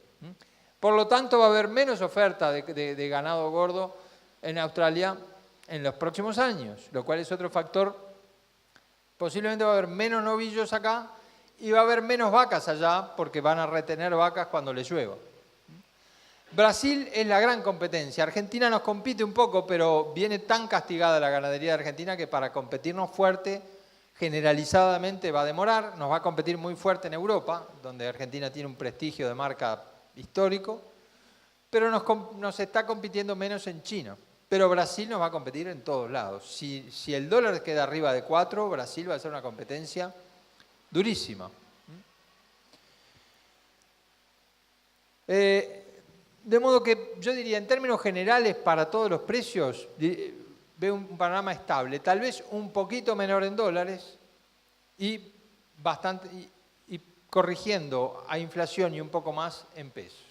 Por lo tanto va a haber menos oferta de ganado gordo en Australia en los próximos años, lo cual es otro factor. Posiblemente va a haber menos novillos acá y va a haber menos vacas allá porque van a retener vacas cuando les llueva. Brasil es la gran competencia. Argentina nos compite un poco, pero viene tan castigada la ganadería de Argentina que para competirnos fuerte, generalizadamente va a demorar. Nos va a competir muy fuerte en Europa, donde Argentina tiene un prestigio de marca histórico, pero nos está compitiendo menos en China. Pero Brasil nos va a competir en todos lados. Si el dólar queda arriba de 4, Brasil va a ser una competencia durísima. De modo que yo diría, en términos generales, para todos los precios, veo un panorama estable, tal vez un poquito menor en dólares y corrigiendo a inflación y un poco más en pesos.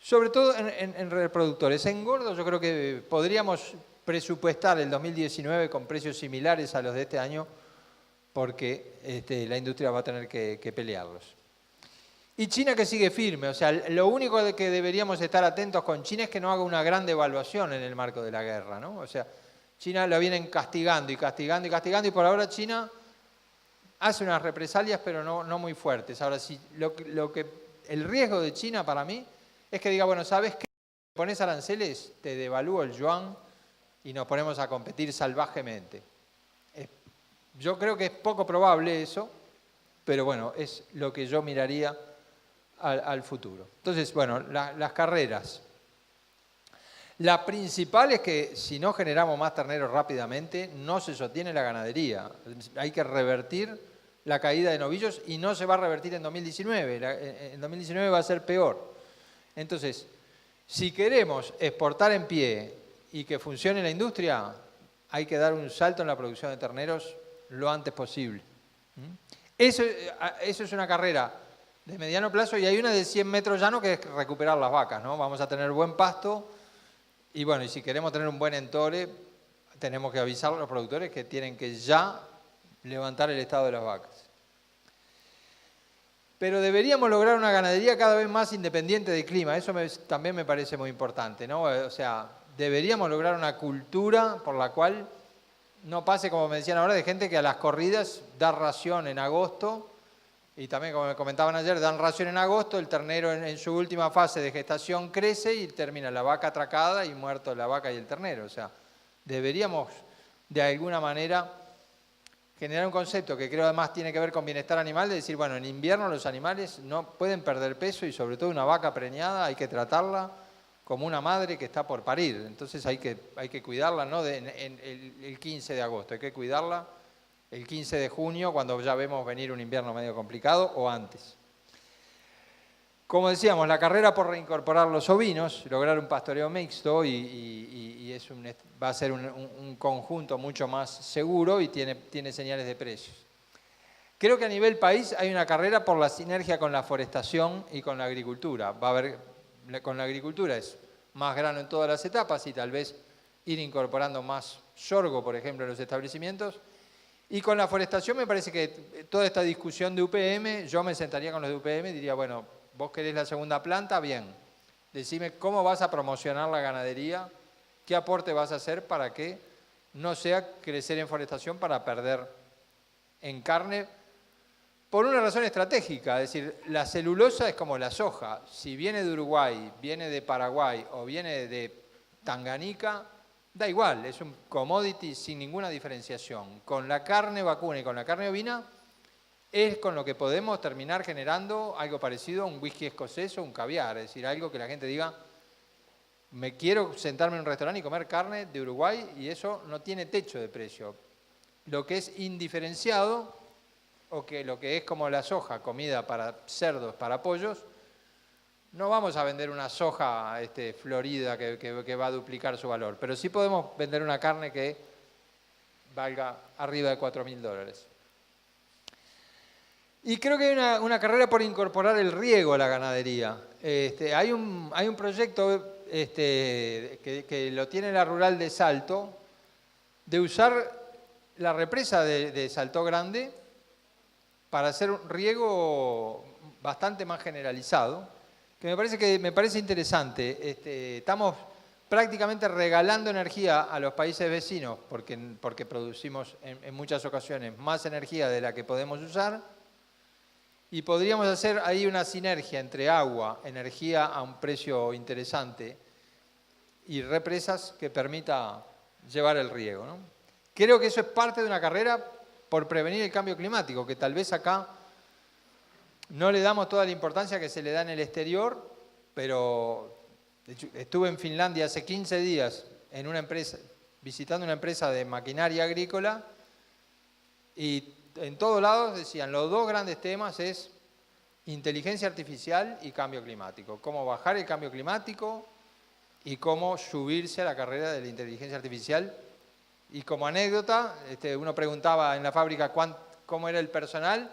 Sobre todo en reproductores. En gordos yo creo que podríamos presupuestar el 2019 con precios similares a los de este año, porque la industria va a tener que pelearlos. Y China que sigue firme, o sea, lo único de que deberíamos estar atentos con China es que no haga una gran devaluación en el marco de la guerra, ¿no? O sea, China lo vienen castigando y castigando y castigando, y por ahora China hace unas represalias, pero no muy fuertes. Ahora, el riesgo de China para mí es que diga, bueno, ¿sabes qué? Pones aranceles, te devalúo el yuan y nos ponemos a competir salvajemente. Yo creo que es poco probable eso, pero bueno, es lo que yo miraría al futuro. Entonces, bueno, las carreras. La principal es que si no generamos más terneros rápidamente, no se sostiene la ganadería. Hay que revertir la caída de novillos y no se va a revertir en 2019. En 2019 va a ser peor. Entonces, si queremos exportar en pie y que funcione la industria, hay que dar un salto en la producción de terneros lo antes posible. Eso es una carrera de mediano plazo, y hay una de 100 metros llano que es recuperar las vacas, ¿no? Vamos a tener buen pasto y bueno, y si queremos tener un buen entore, tenemos que avisar a los productores que tienen que ya levantar el estado de las vacas. Pero deberíamos lograr una ganadería cada vez más independiente del clima, eso también me parece muy importante, ¿no? O sea, deberíamos lograr una cultura por la cual no pase, como me decían ahora, de gente que a las corridas da ración en agosto, y también, como me comentaban ayer, dan ración en agosto, el ternero en su última fase de gestación crece y termina la vaca atracada y muerto la vaca y el ternero. O sea, deberíamos de alguna manera generar un concepto que creo además tiene que ver con bienestar animal, de decir, bueno, en invierno los animales no pueden perder peso y sobre todo una vaca preñada hay que tratarla como una madre que está por parir. Entonces hay que cuidarla, no el 15 de agosto, hay que cuidarla el 15 de junio, cuando ya vemos venir un invierno medio complicado, o antes. Como decíamos, la carrera por reincorporar los ovinos, lograr un pastoreo mixto va a ser un conjunto mucho más seguro y tiene señales de precios. Creo que a nivel país hay una carrera por la sinergia con la forestación y con la agricultura. Con la agricultura es más grano en todas las etapas y tal vez ir incorporando más sorgo, por ejemplo, en los establecimientos. Y con la forestación me parece que toda esta discusión de UPM, yo me sentaría con los de UPM y diría, bueno, vos querés la segunda planta, bien. Decime cómo vas a promocionar la ganadería, qué aporte vas a hacer para que no sea crecer en forestación para perder en carne por una razón estratégica. Es decir, la celulosa es como la soja. Si viene de Uruguay, viene de Paraguay o viene de Tanganica, da igual, es un commodity sin ninguna diferenciación. Con la carne vacuna y con la carne ovina es con lo que podemos terminar generando algo parecido a un whisky escocés o un caviar. Es decir, algo que la gente diga, me quiero sentarme en un restaurante y comer carne de Uruguay y eso no tiene techo de precio. Lo que es indiferenciado o que lo que es como la soja, comida para cerdos, para pollos, no vamos a vender una soja florida que va a duplicar su valor, pero sí podemos vender una carne que valga arriba de $4.000. Y creo que hay una carrera por incorporar el riego a la ganadería. Hay un proyecto que lo tiene la Rural de Salto, de usar la represa de Salto Grande para hacer un riego bastante más generalizado, que me parece interesante. Estamos prácticamente regalando energía a los países vecinos porque producimos en muchas ocasiones más energía de la que podemos usar, y podríamos hacer ahí una sinergia entre agua, energía a un precio interesante y represas que permita llevar el riego, ¿no? Creo que eso es parte de una carrera por prevenir el cambio climático, que tal vez acá no le damos toda la importancia que se le da en el exterior, pero estuve en Finlandia hace 15 días en una empresa, visitando una empresa de maquinaria agrícola, y en todos lados decían, los dos grandes temas es inteligencia artificial y cambio climático. Cómo bajar el cambio climático y cómo subirse a la carrera de la inteligencia artificial. Y como anécdota, uno preguntaba en la fábrica cómo era el personal,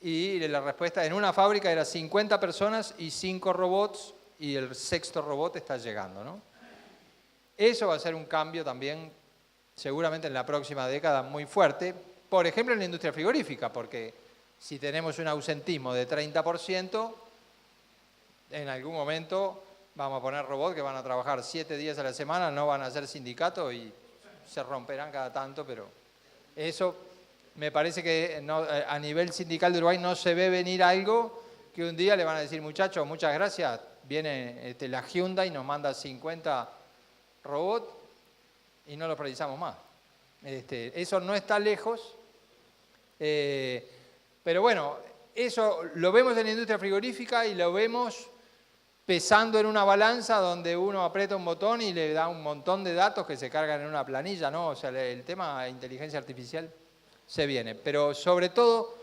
y la respuesta, en una fábrica era 50 personas y 5 robots, y el 6º robot está llegando, ¿no? Eso va a ser un cambio también, seguramente en la próxima década, muy fuerte. Por ejemplo, en la industria frigorífica, porque si tenemos un ausentismo de 30%, en algún momento vamos a poner robots que van a trabajar 7 días a la semana, no van a ser sindicato y se romperán cada tanto, pero eso me parece que no, a nivel sindical de Uruguay no se ve venir algo que un día le van a decir, muchachos, muchas gracias, viene la Hyundai y nos manda 50 robots y no los precisamos más. Eso no está lejos. Pero bueno, eso lo vemos en la industria frigorífica y lo vemos pesando en una balanza donde uno aprieta un botón y le da un montón de datos que se cargan en una planilla, ¿no? O sea, el tema de inteligencia artificial se viene. Pero sobre todo,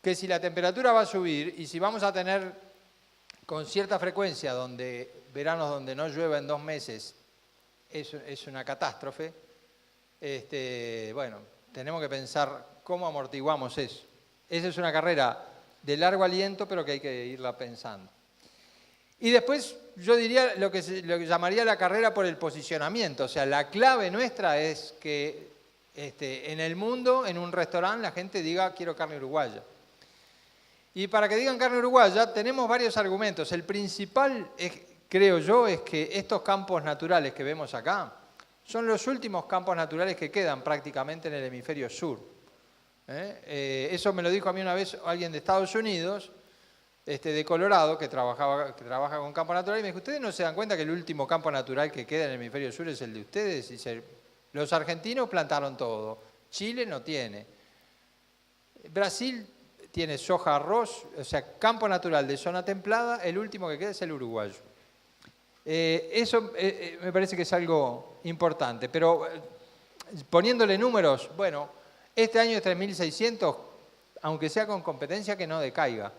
que si la temperatura va a subir y si vamos a tener con cierta frecuencia veranos donde no llueva en 2 meses, es una catástrofe, bueno, tenemos que pensar cómo amortiguamos eso. Esa es una carrera de largo aliento, pero que hay que irla pensando. Y después yo diría lo que llamaría la carrera por el posicionamiento. O sea, la clave nuestra es que en el mundo, en un restaurante, la gente diga quiero carne uruguaya. Y para que digan carne uruguaya tenemos varios argumentos. El principal, creo yo, es que estos campos naturales que vemos acá son los últimos campos naturales que quedan prácticamente en el hemisferio sur. Eso me lo dijo a mí una vez alguien de Estados Unidos, de Colorado, que trabaja con campo natural, y me dijo, ¿ustedes no se dan cuenta que el último campo natural que queda en el hemisferio sur es el de ustedes? Y los argentinos plantaron todo, Chile no tiene. Brasil tiene soja, arroz, o sea, campo natural de zona templada, el último que queda es el uruguayo. Eso me parece que es algo importante, pero poniéndole números, bueno, este año es 3.600, aunque sea con competencia, que no decaiga.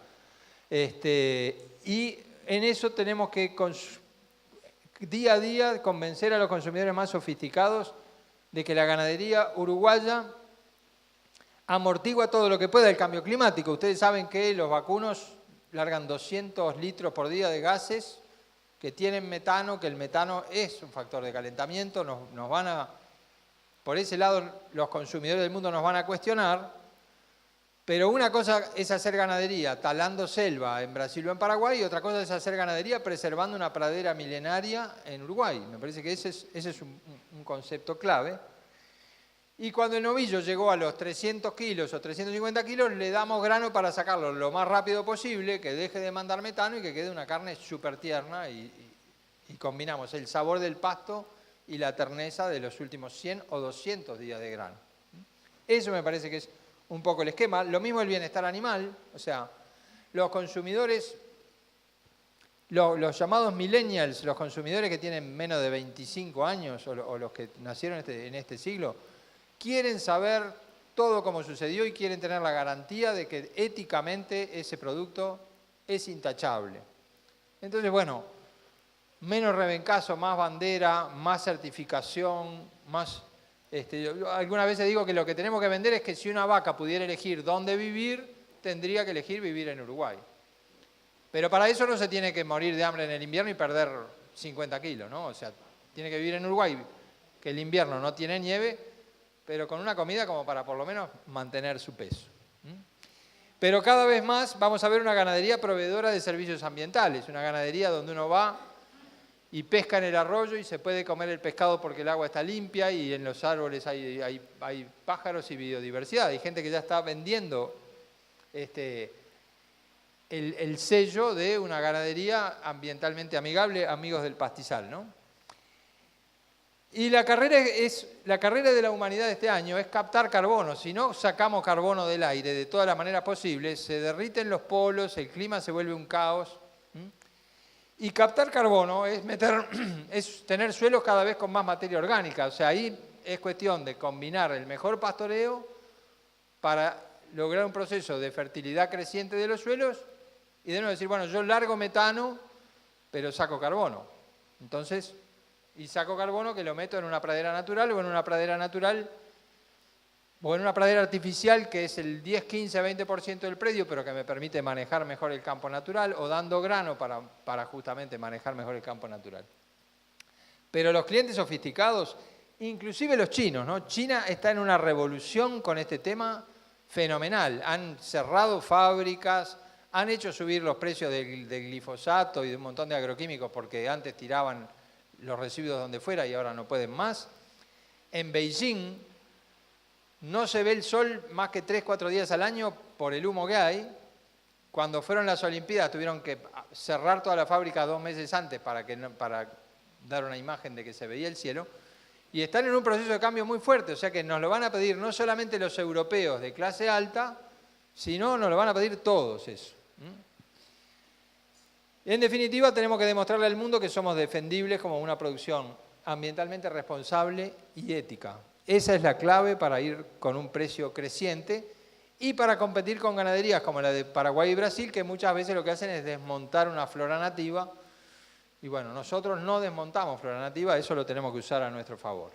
Y en eso tenemos que día a día convencer a los consumidores más sofisticados de que la ganadería uruguaya amortigua todo lo que pueda el cambio climático. Ustedes saben que los vacunos largan 200 litros por día de gases que tienen metano, que el metano es un factor de calentamiento. Por ese lado, los consumidores del mundo nos van a cuestionar, pero una cosa es hacer ganadería talando selva en Brasil o en Paraguay, y otra cosa es hacer ganadería preservando una pradera milenaria en Uruguay. Me parece que ese es un concepto clave. Y cuando el novillo llegó a los 300 kilos o 350 kilos, le damos grano para sacarlo lo más rápido posible, que deje de mandar metano y que quede una carne súper tierna y combinamos el sabor del pasto y la terneza de los últimos 100 o 200 días de grano. Eso me parece que es un poco el esquema. Lo mismo el bienestar animal, o sea, los consumidores, los llamados millennials, los consumidores que tienen menos de 25 años o los que nacieron en este siglo, quieren saber todo cómo sucedió y quieren tener la garantía de que éticamente ese producto es intachable. Entonces, bueno, menos rebencazo, más bandera, más certificación, más... yo algunas veces digo que lo que tenemos que vender es que si una vaca pudiera elegir dónde vivir, tendría que elegir vivir en Uruguay. Pero para eso no se tiene que morir de hambre en el invierno y perder 50 kilos, ¿no? O sea, tiene que vivir en Uruguay, que el invierno no tiene nieve, pero con una comida como para por lo menos mantener su peso. Pero cada vez más vamos a ver una ganadería proveedora de servicios ambientales, una ganadería donde uno va y pesca en el arroyo y se puede comer el pescado porque el agua está limpia y en los árboles hay pájaros y biodiversidad. Hay gente que ya está vendiendo el sello de una ganadería ambientalmente amigable, amigos del pastizal, ¿no? Y la carrera de la humanidad de este año es captar carbono. Si no sacamos carbono del aire de todas las maneras posibles, se derriten los polos, el clima se vuelve un caos. Y captar carbono es tener suelos cada vez con más materia orgánica. O sea, ahí es cuestión de combinar el mejor pastoreo para lograr un proceso de fertilidad creciente de los suelos y de nuevo decir, bueno, yo largo metano, pero saco carbono. Entonces, y saco carbono que lo meto en una pradera natural o en una pradera natural o en una pradera artificial que es el 10, 15, 20% del predio, pero que me permite manejar mejor el campo natural o dando grano para justamente manejar mejor el campo natural. Pero los clientes sofisticados, inclusive los chinos, ¿no? China está en una revolución con este tema fenomenal. Han cerrado fábricas, han hecho subir los precios del glifosato y de un montón de agroquímicos porque antes tiraban los residuos donde fuera y ahora no pueden más. En Beijing no se ve el sol más que 3, 4 días al año por el humo que hay. Cuando fueron las Olimpiadas tuvieron que cerrar toda la fábrica 2 meses antes para dar una imagen de que se veía el cielo. Y están en un proceso de cambio muy fuerte, o sea que nos lo van a pedir no solamente los europeos de clase alta, sino nos lo van a pedir todos eso. En definitiva, tenemos que demostrarle al mundo que somos defendibles como una producción ambientalmente responsable y ética. Esa es la clave para ir con un precio creciente y para competir con ganaderías como la de Paraguay y Brasil, que muchas veces lo que hacen es desmontar una flora nativa. Y bueno, nosotros no desmontamos flora nativa, eso lo tenemos que usar a nuestro favor.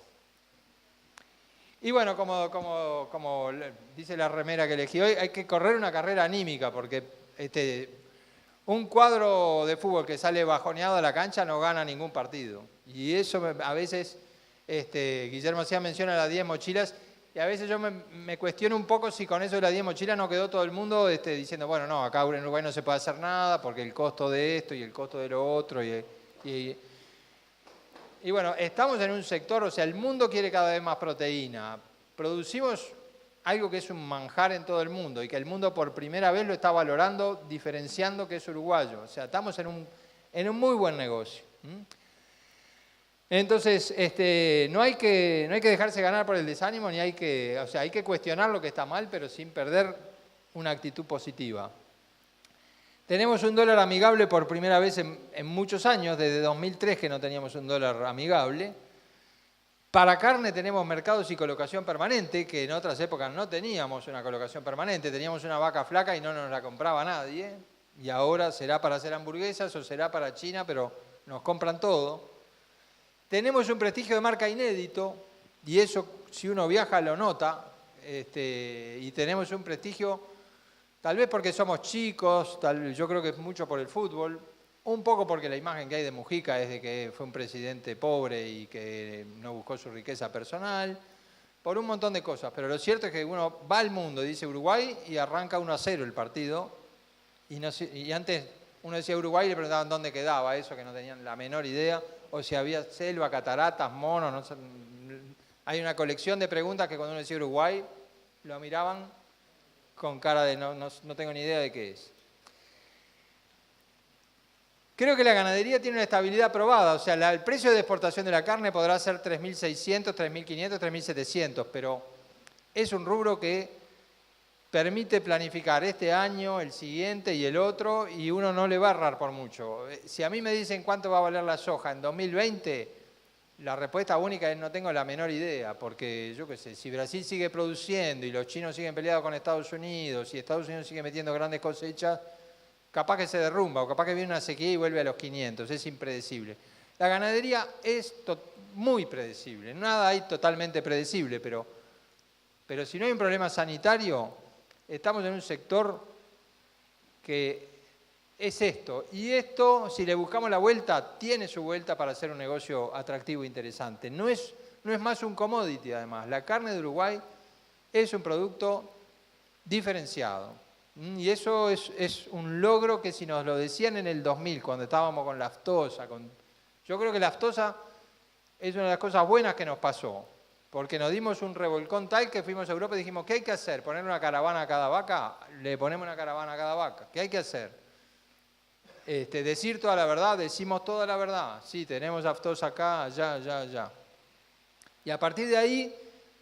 Y bueno, como dice la remera que elegí hoy, hay que correr una carrera anímica, porque un cuadro de fútbol que sale bajoneado a la cancha no gana ningún partido. Y eso a veces, Guillermo Hacía menciona las 10 mochilas, y a veces yo me cuestiono un poco si con eso de las 10 mochilas no quedó todo el mundo diciendo, bueno, no, acá en Uruguay no se puede hacer nada porque el costo de esto y el costo de lo otro. Y bueno, estamos en un sector, o sea, el mundo quiere cada vez más proteína. Producimos algo que es un manjar en todo el mundo y que el mundo por primera vez lo está valorando, diferenciando que es uruguayo. O sea, estamos en un muy buen negocio. Entonces, no hay que dejarse ganar por el desánimo, hay que cuestionar lo que está mal, pero sin perder una actitud positiva. Tenemos un dólar amigable por primera vez en muchos años, desde 2003 que no teníamos un dólar amigable. Para carne tenemos mercados y colocación permanente, que en otras épocas no teníamos una colocación permanente, teníamos una vaca flaca y no nos la compraba nadie, y ahora será para hacer hamburguesas o será para China, pero nos compran todo. Tenemos un prestigio de marca inédito, y eso si uno viaja lo nota, y tenemos un prestigio, tal vez porque somos chicos, yo creo que es mucho por el fútbol, un poco porque la imagen que hay de Mujica es de que fue un presidente pobre y que no buscó su riqueza personal, por un montón de cosas. Pero lo cierto es que uno va al mundo, dice Uruguay, y arranca 1-0 el partido. Y antes uno decía Uruguay y le preguntaban dónde quedaba eso, que no tenían la menor idea, o si había selva, cataratas, monos, Hay una colección de preguntas que cuando uno decía Uruguay, lo miraban con cara de no tengo ni idea de qué es. Creo que la ganadería tiene una estabilidad probada, o sea, el precio de exportación de la carne podrá ser 3.600, 3.500, 3.700, pero es un rubro que permite planificar este año, el siguiente y el otro, y uno no le va a errar por mucho. Si a mí me dicen cuánto va a valer la soja en 2020, la respuesta única es no tengo la menor idea, porque yo qué sé, si Brasil sigue produciendo y los chinos siguen peleados con Estados Unidos y Estados Unidos sigue metiendo grandes cosechas, capaz que se derrumba o capaz que viene una sequía y vuelve a los 500, es impredecible. La ganadería es muy predecible, nada hay totalmente predecible, pero si no hay un problema sanitario, estamos en un sector que es esto. Y esto, si le buscamos la vuelta, tiene su vuelta para hacer un negocio atractivo e interesante. No es más un commodity, además. La carne de Uruguay es un producto diferenciado. Y eso es un logro que si nos lo decían en el 2000, cuando estábamos con la aftosa, yo creo que la aftosa es una de las cosas buenas que nos pasó, porque nos dimos un revolcón tal que fuimos a Europa y dijimos, ¿qué hay que hacer? ¿Poner una caravana a cada vaca? Le ponemos una caravana a cada vaca. ¿Qué hay que hacer? Decir toda la verdad, decimos toda la verdad. Sí, tenemos aftosa acá, allá. Y a partir de ahí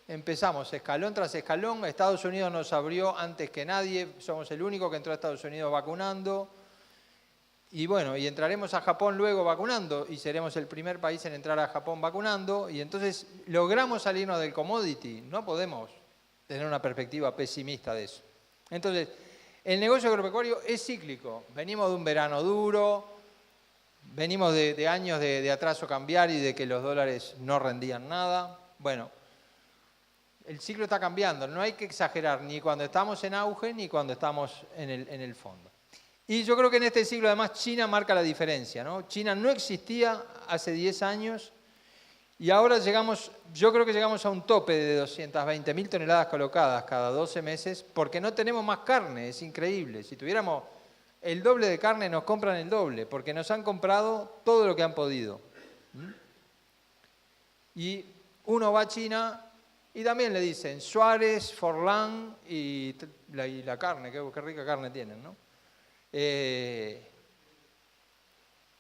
empezamos escalón tras escalón. Estados Unidos nos abrió antes que nadie, somos el único que entró a Estados Unidos vacunando. Y bueno, y entraremos a Japón luego vacunando y seremos el primer país en entrar a Japón vacunando. Y entonces logramos salirnos del commodity. No podemos tener una perspectiva pesimista de eso. Entonces, el negocio agropecuario es cíclico. Venimos de un verano duro, venimos de años de atraso cambiario y de que los dólares no rendían nada. Bueno, el ciclo está cambiando. No hay que exagerar ni cuando estamos en auge ni cuando estamos en el fondo. Y yo creo que en este siglo además China marca la diferencia, ¿no? China no existía hace 10 años y ahora yo creo que llegamos a un tope de 220.000 toneladas colocadas cada 12 meses porque no tenemos más carne, es increíble. Si tuviéramos el doble de carne nos compran el doble porque nos han comprado todo lo que han podido. Y uno va a China y también le dicen Suárez, Forlán y la carne, qué rica carne tienen, ¿no?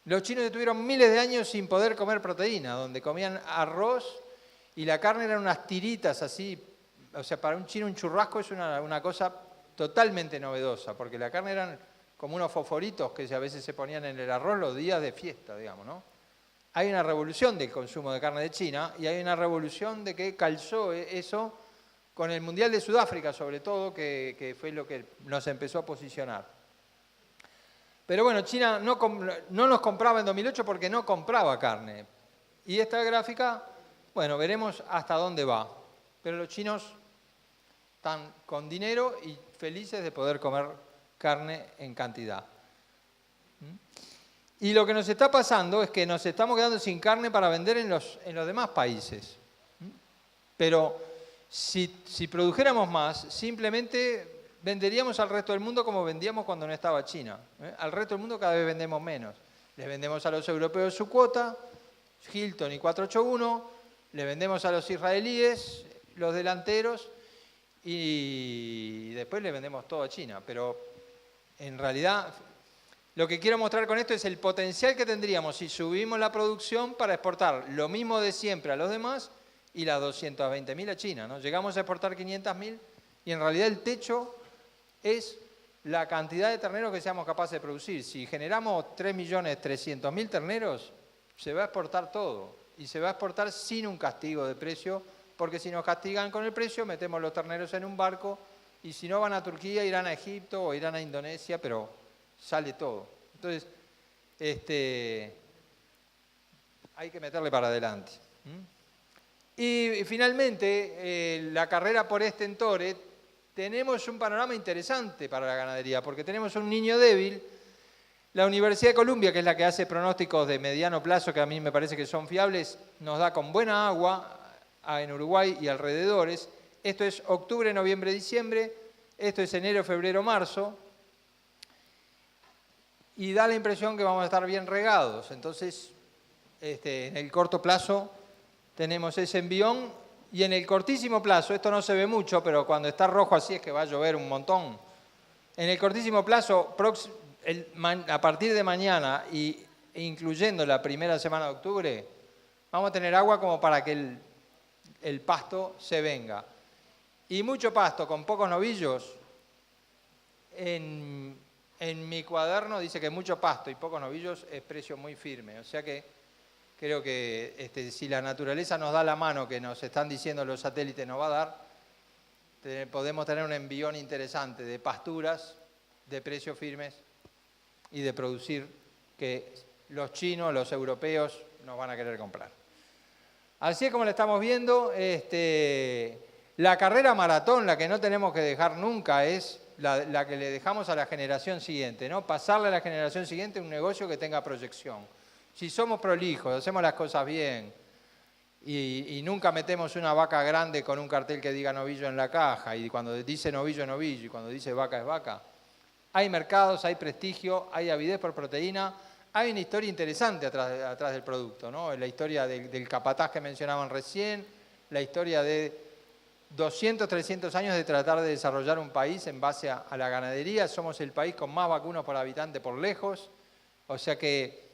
Los chinos estuvieron miles de años sin poder comer proteína, donde comían arroz y la carne eran unas tiritas así. O sea, para un chino un churrasco es una cosa totalmente novedosa, porque la carne eran como unos fosforitos que a veces se ponían en el arroz los días de fiesta, digamos, ¿no? Hay una revolución del consumo de carne de China y hay una revolución de que calzó eso con el Mundial de Sudáfrica, sobre todo, que fue lo que nos empezó a posicionar. Pero bueno, China no nos compraba en 2008 porque no compraba carne. Y esta gráfica, bueno, veremos hasta dónde va. Pero los chinos están con dinero y felices de poder comer carne en cantidad. Y lo que nos está pasando es que nos estamos quedando sin carne para vender en los demás países. Pero si produjéramos más, simplemente venderíamos al resto del mundo como vendíamos cuando no estaba China. Al resto del mundo cada vez vendemos menos. Les vendemos a los europeos su cuota, Hilton y 481, le vendemos a los israelíes, los delanteros, y después le vendemos todo a China. Pero en realidad lo que quiero mostrar con esto es el potencial que tendríamos si subimos la producción para exportar lo mismo de siempre a los demás y las 220.000 a China, ¿no? Llegamos a exportar 500.000 y en realidad el techo es la cantidad de terneros que seamos capaces de producir. Si generamos 3.300.000 terneros, se va a exportar todo. Y se va a exportar sin un castigo de precio, porque si nos castigan con el precio, metemos los terneros en un barco, y si no van a Turquía, irán a Egipto o irán a Indonesia, pero sale todo. Entonces, hay que meterle para adelante. Y finalmente, la carrera por Estentore, tenemos un panorama interesante para la ganadería, porque tenemos un niño débil. La Universidad de Columbia, que es la que hace pronósticos de mediano plazo, que a mí me parece que son fiables, nos da con buena agua en Uruguay y alrededores. Esto es octubre, noviembre, diciembre. Esto es enero, febrero, marzo. Y da la impresión que vamos a estar bien regados. Entonces, en el corto plazo tenemos ese envión Y en el cortísimo plazo, esto no se ve mucho, pero cuando está rojo así es que va a llover un montón. En el cortísimo plazo, a partir de mañana e incluyendo la primera semana de octubre, vamos a tener agua como para que el pasto se venga. Y mucho pasto con pocos novillos. En mi cuaderno dice que mucho pasto y pocos novillos es precio muy firme. O sea que creo que si la naturaleza nos da la mano que nos están diciendo los satélites nos va a dar, podemos tener un envión interesante de pasturas, de precios firmes y de producir que los chinos, los europeos nos van a querer comprar. Así es como lo estamos viendo. La carrera maratón, la que no tenemos que dejar nunca, es la que le dejamos a la generación siguiente, ¿no? Pasarle a la generación siguiente un negocio que tenga proyección. Si somos prolijos, hacemos las cosas bien y nunca metemos una vaca grande con un cartel que diga novillo en la caja, y cuando dice novillo es novillo y cuando dice vaca es vaca, hay mercados, hay prestigio, hay avidez por proteína, hay una historia interesante atrás del producto, ¿no? La historia del capataz que mencionaban recién, la historia de 200, 300 años de tratar de desarrollar un país en base a la ganadería. Somos el país con más vacunos por habitante por lejos. O sea que,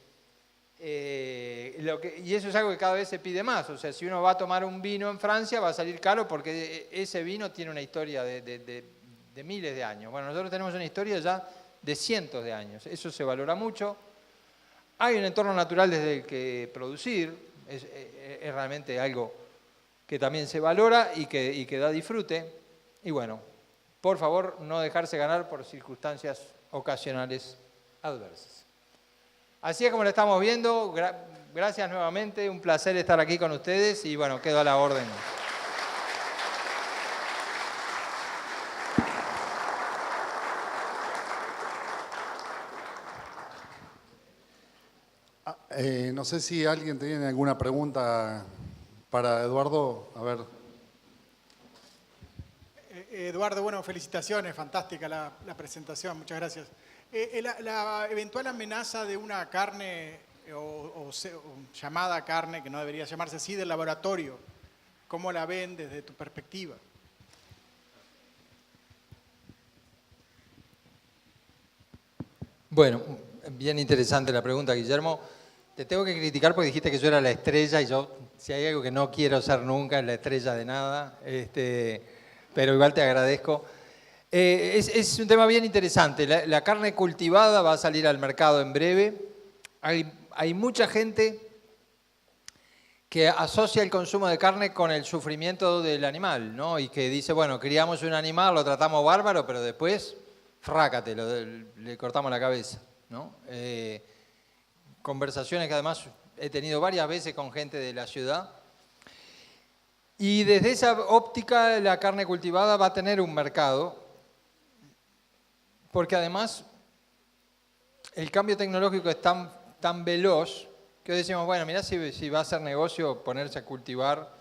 y eso es algo que cada vez se pide más. O sea, si uno va a tomar un vino en Francia va a salir caro porque ese vino tiene una historia de miles de años. Bueno, nosotros tenemos una historia ya de cientos de años. Eso se valora mucho. Hay un entorno natural desde el que producir. Es realmente algo que también se valora y que da disfrute. Y bueno, por favor, no dejarse ganar por circunstancias ocasionales adversas. Así es como lo estamos viendo. Gracias nuevamente, un placer estar aquí con ustedes y bueno, quedo a la orden. No sé si alguien tiene alguna pregunta para Eduardo. A ver. Eduardo, bueno, felicitaciones, fantástica la presentación, muchas gracias. La eventual amenaza de una carne o llamada carne, que no debería llamarse así, del laboratorio, ¿cómo la ven desde tu perspectiva? Bueno, bien interesante la pregunta, Guillermo. Te tengo que criticar porque dijiste que yo era la estrella y yo, si hay algo que no quiero ser nunca, es la estrella de nada, pero igual te agradezco. Es un tema bien interesante. La carne cultivada va a salir al mercado en breve. Hay mucha gente que asocia el consumo de carne con el sufrimiento del animal, ¿no? Y que dice, bueno, criamos un animal, lo tratamos bárbaro, pero después, frácate, le cortamos la cabeza, ¿no? Conversaciones que además he tenido varias veces con gente de la ciudad. Y desde esa óptica la carne cultivada va a tener un mercado, porque además el cambio tecnológico es tan veloz que hoy decimos, bueno, mirá si va a ser negocio ponerse a cultivar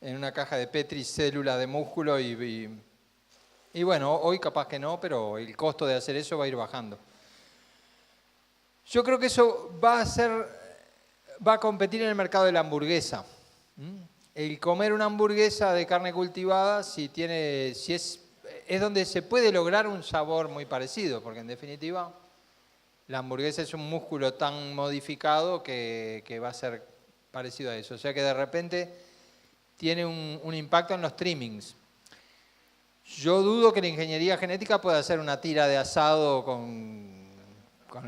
en una caja de Petri células de músculo y bueno, hoy capaz que no, pero el costo de hacer eso va a ir bajando. Yo creo que eso va a competir en el mercado de la hamburguesa. El comer una hamburguesa de carne cultivada, es donde se puede lograr un sabor muy parecido, porque en definitiva la hamburguesa es un músculo tan modificado que va a ser parecido a eso. O sea que de repente tiene un impacto en los trimmings. Yo dudo que la ingeniería genética pueda hacer una tira de asado con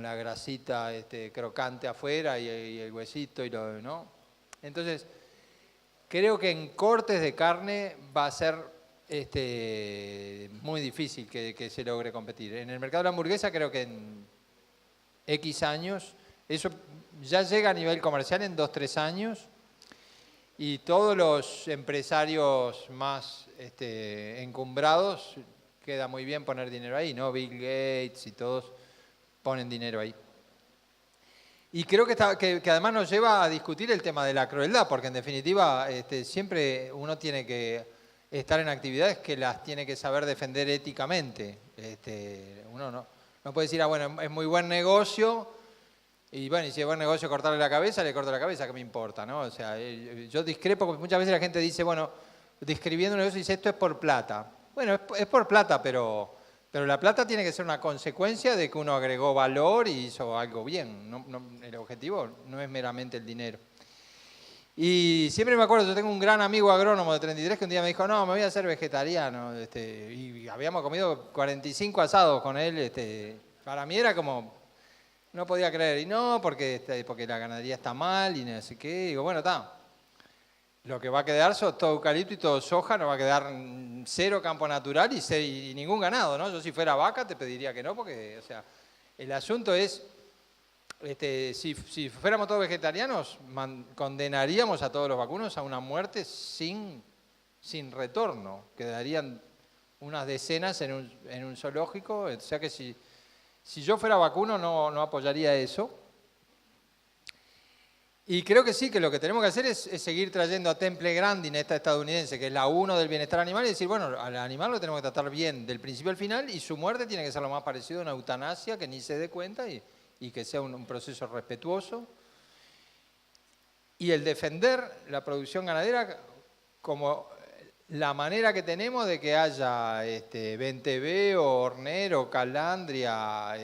la grasita crocante afuera y el huesito ¿no? Entonces, creo que en cortes de carne va a ser muy difícil que se logre competir. En el mercado de la hamburguesa creo que en X años, eso ya llega a nivel comercial en 2-3 años y todos los empresarios más encumbrados, queda muy bien poner dinero ahí, ¿no? Bill Gates y todos ponen dinero ahí. Y creo que además nos lleva a discutir el tema de la crueldad, porque en definitiva siempre uno tiene que estar en actividades que las tiene que saber defender éticamente. Uno no puede decir, bueno, es muy buen negocio, y bueno, y si es buen negocio cortarle la cabeza, le corto la cabeza, ¿qué me importa? ¿No? O sea, yo discrepo porque muchas veces la gente dice, bueno, describiendo un negocio y dice, esto es por plata. Bueno, es por plata, pero la plata tiene que ser una consecuencia de que uno agregó valor y hizo algo bien. El objetivo no es meramente el dinero. Y siempre me acuerdo, yo tengo un gran amigo agrónomo de 33 que un día me dijo, no, me voy a hacer vegetariano. Y habíamos comido 45 asados con él. Para mí era como, no podía creer. Y no, porque la ganadería está mal y no sé qué. Y digo, bueno, está. Lo que va a quedar son todo eucalipto y todo soja, no va a quedar cero campo natural y ningún ganado, ¿no? Yo si fuera vaca te pediría que no, porque, o sea, el asunto es, si fuéramos todos vegetarianos, condenaríamos a todos los vacunos a una muerte sin retorno. Quedarían unas decenas en un zoológico, o sea que si yo fuera vacuno no apoyaría eso. Y creo que sí, que lo que tenemos que hacer es seguir trayendo a Temple Grandin, esta estadounidense, que es la 1 del bienestar animal, y decir, bueno, al animal lo tenemos que tratar bien del principio al final y su muerte tiene que ser lo más parecido a una eutanasia, que ni se dé cuenta y que sea un proceso respetuoso. Y el defender la producción ganadera como la manera que tenemos de que haya venteveo, hornero, calandria,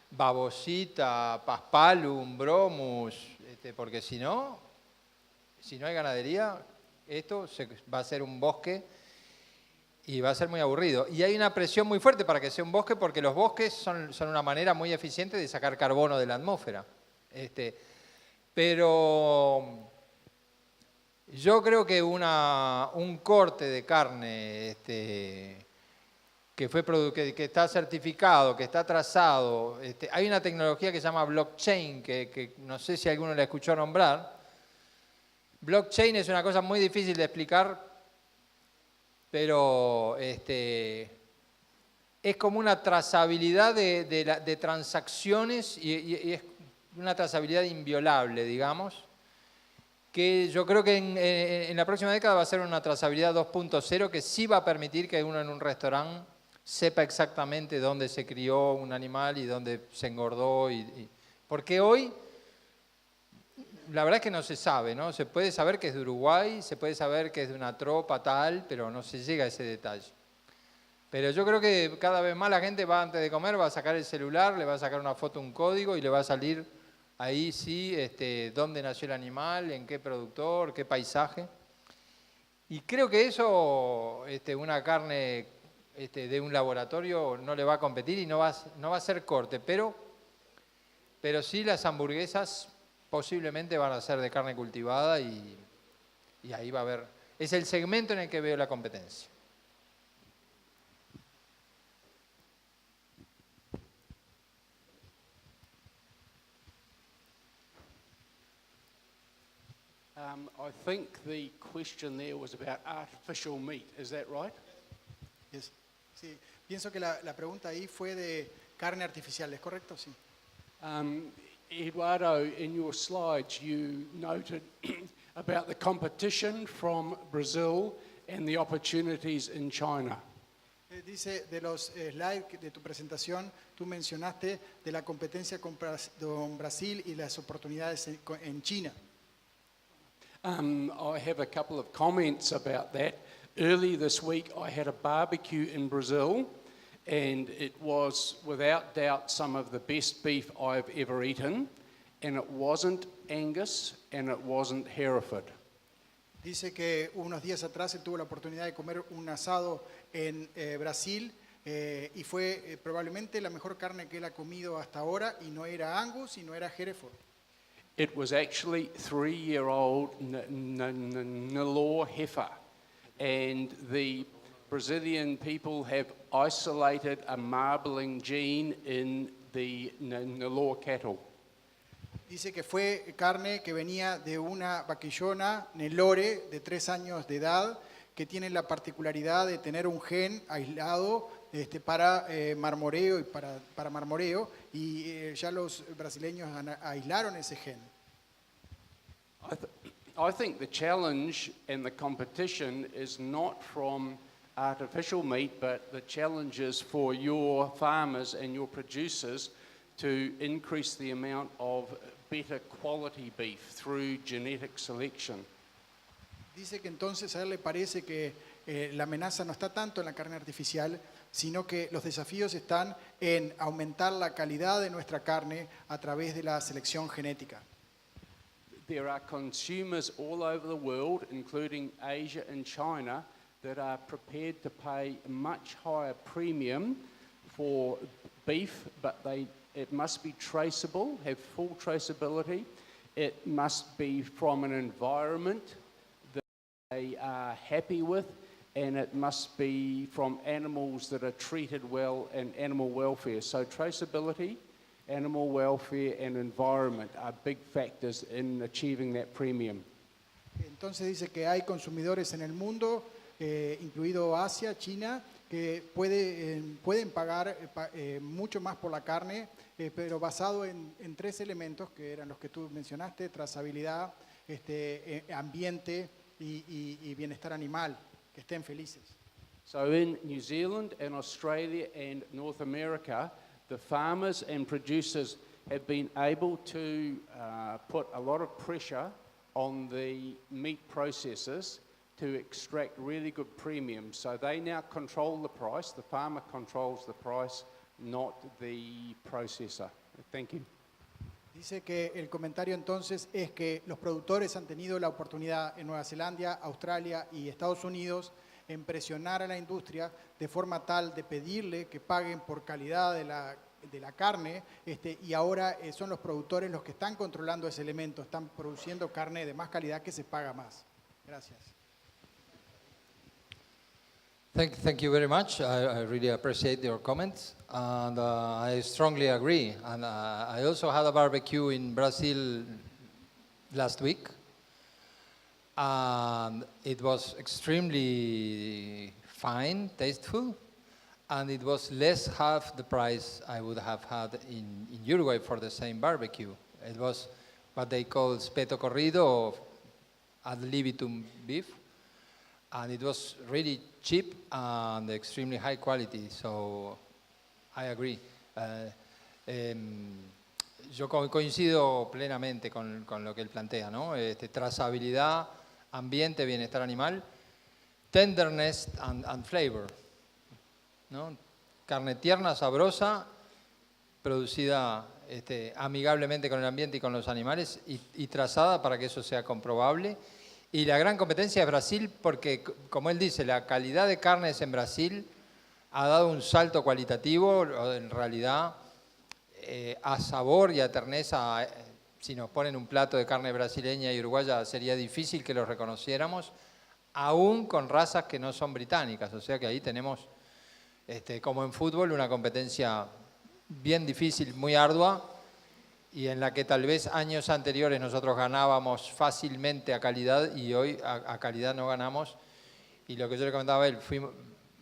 babosita, paspalum, bromus, porque si no hay ganadería, esto va a ser un bosque y va a ser muy aburrido. Y hay una presión muy fuerte para que sea un bosque, porque los bosques son una manera muy eficiente de sacar carbono de la atmósfera. Pero yo creo que un corte de carne que está certificado, que está trazado. Hay una tecnología que se llama blockchain, que no sé si alguno la escuchó nombrar. Blockchain es una cosa muy difícil de explicar, pero es como una trazabilidad de transacciones y es una trazabilidad inviolable, digamos, que yo creo que en la próxima década va a ser una trazabilidad 2.0 que sí va a permitir que uno en un restaurante sepa exactamente dónde se crió un animal y dónde se engordó. Porque hoy, la verdad es que no se sabe, ¿no? Se puede saber que es de Uruguay, se puede saber que es de una tropa tal, pero no se llega a ese detalle. Pero yo creo que cada vez más la gente va antes de comer, va a sacar el celular, le va a sacar una foto, un código y le va a salir ahí sí dónde nació el animal, en qué productor, qué paisaje. Y creo que eso, una carne de un laboratorio no le va a competir y no va a ser corte, pero sí las hamburguesas posiblemente van a ser de carne cultivada y ahí va a haber, es el segmento en el que veo la competencia. I think the question there was about artificial meat, is that right? Yes. Sí, pienso que la pregunta ahí fue de carne artificial, ¿es correcto? Sí. Eduardo, in your slides you noted about the competition from Brazil and the opportunities in China. Dice, de los slides de tu presentación, tú mencionaste de la competencia con Brasil y las oportunidades en China. I have a couple of comments about that. Early this week I had a barbecue in Brazil and it was without doubt some of the best beef I've ever eaten, and it wasn't Angus and it wasn't Hereford. Dice que unos días atrás él tuvo la oportunidad de comer un asado en Brasil y fue probablemente la mejor carne que él ha comido hasta ahora, y no era Angus y no era Hereford. It was actually 3-year-old Nelore heifer, and the Brazilian people have isolated a marbling gene in the Nelore cattle. Dice que fue carne que venía de una vaquillona Nelore de 3 años de edad, que tiene la particularidad de tener un gen aislado para marmoreo y para marmoreo, y ya los brasileños aislaron ese gen. I think the challenge and the competition is not from artificial meat, but the challenge is for your farmers and your producers to increase the amount of better quality beef through genetic selection. Dice que entonces a él le parece que la amenaza no está tanto en la carne artificial, sino que los desafíos están en aumentar la calidad de nuestra carne a través de la selección genética. There are consumers all over the world, including Asia and China, that are prepared to pay a much higher premium for beef, but it must be traceable, have full traceability. It must be from an environment that they are happy with, and it must be from animals that are treated well and animal welfare. So traceability, animal welfare and environment are big factors in achieving that premium. Entonces dice que hay consumidores en el mundo, incluido Asia, China, que pueden pagar mucho más por la carne, pero basado en 3 elementos que eran los que tú mencionaste: trazabilidad, ambiente y bienestar animal, que estén felices. So in New Zealand and Australia and North America, the farmers and producers have been able to put a lot of pressure on the meat processors to extract really good premiums. So they now control the price. The farmer controls the price, not the processor. Thank you. Dice que el comentario entonces es que los productores han tenido la oportunidad en Nueva Zelanda, Australia y Estados Unidos en presionar a la industria de forma tal de pedirle que paguen por calidad de la carne, y ahora son los productores los que están controlando ese elemento, están produciendo carne de más calidad que se paga más. Gracias. Thank you very much. I really appreciate your comments, and I strongly agree. And I also had a barbecue in Brazil last week, and it was extremely fine, tasteful, and it was less half the price I would have had in Uruguay for the same barbecue. It was what they call espeto corrido, or ad libitum beef, and it was really cheap and extremely high quality, so I agree. Yo coincido plenamente con lo que él plantea, ¿no? Trazabilidad, ambiente, bienestar animal, tenderness and flavor, ¿no? Carne tierna, sabrosa, producida amigablemente con el ambiente y con los animales, y trazada para que eso sea comprobable. Y la gran competencia es Brasil, porque, como él dice, la calidad de carnes en Brasil ha dado un salto cualitativo. En realidad, a sabor y a terneza, si nos ponen un plato de carne brasileña y uruguaya, sería difícil que los reconociéramos, aún con razas que no son británicas. O sea que ahí tenemos, como en fútbol, una competencia bien difícil, muy ardua, y en la que tal vez años anteriores nosotros ganábamos fácilmente a calidad, y hoy a calidad no ganamos. Y lo que yo le comentaba a él,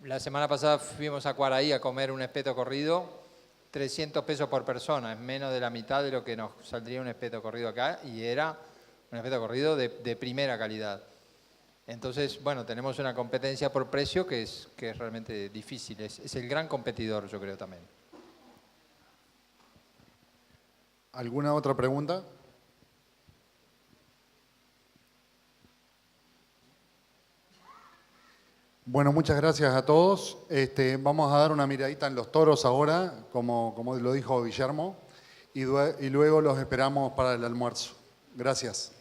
la semana pasada fuimos a Cuaraí a comer un espeto corrido, 300 pesos por persona, es menos de la mitad de lo que nos saldría un espeto corrido acá, y era un espeto corrido de primera calidad. Entonces, bueno, tenemos una competencia por precio que es realmente difícil, es el gran competidor, yo creo también. ¿Alguna otra pregunta? Bueno, muchas gracias a todos. Vamos a dar una miradita en los toros ahora, como lo dijo Guillermo, y luego los esperamos para el almuerzo. Gracias.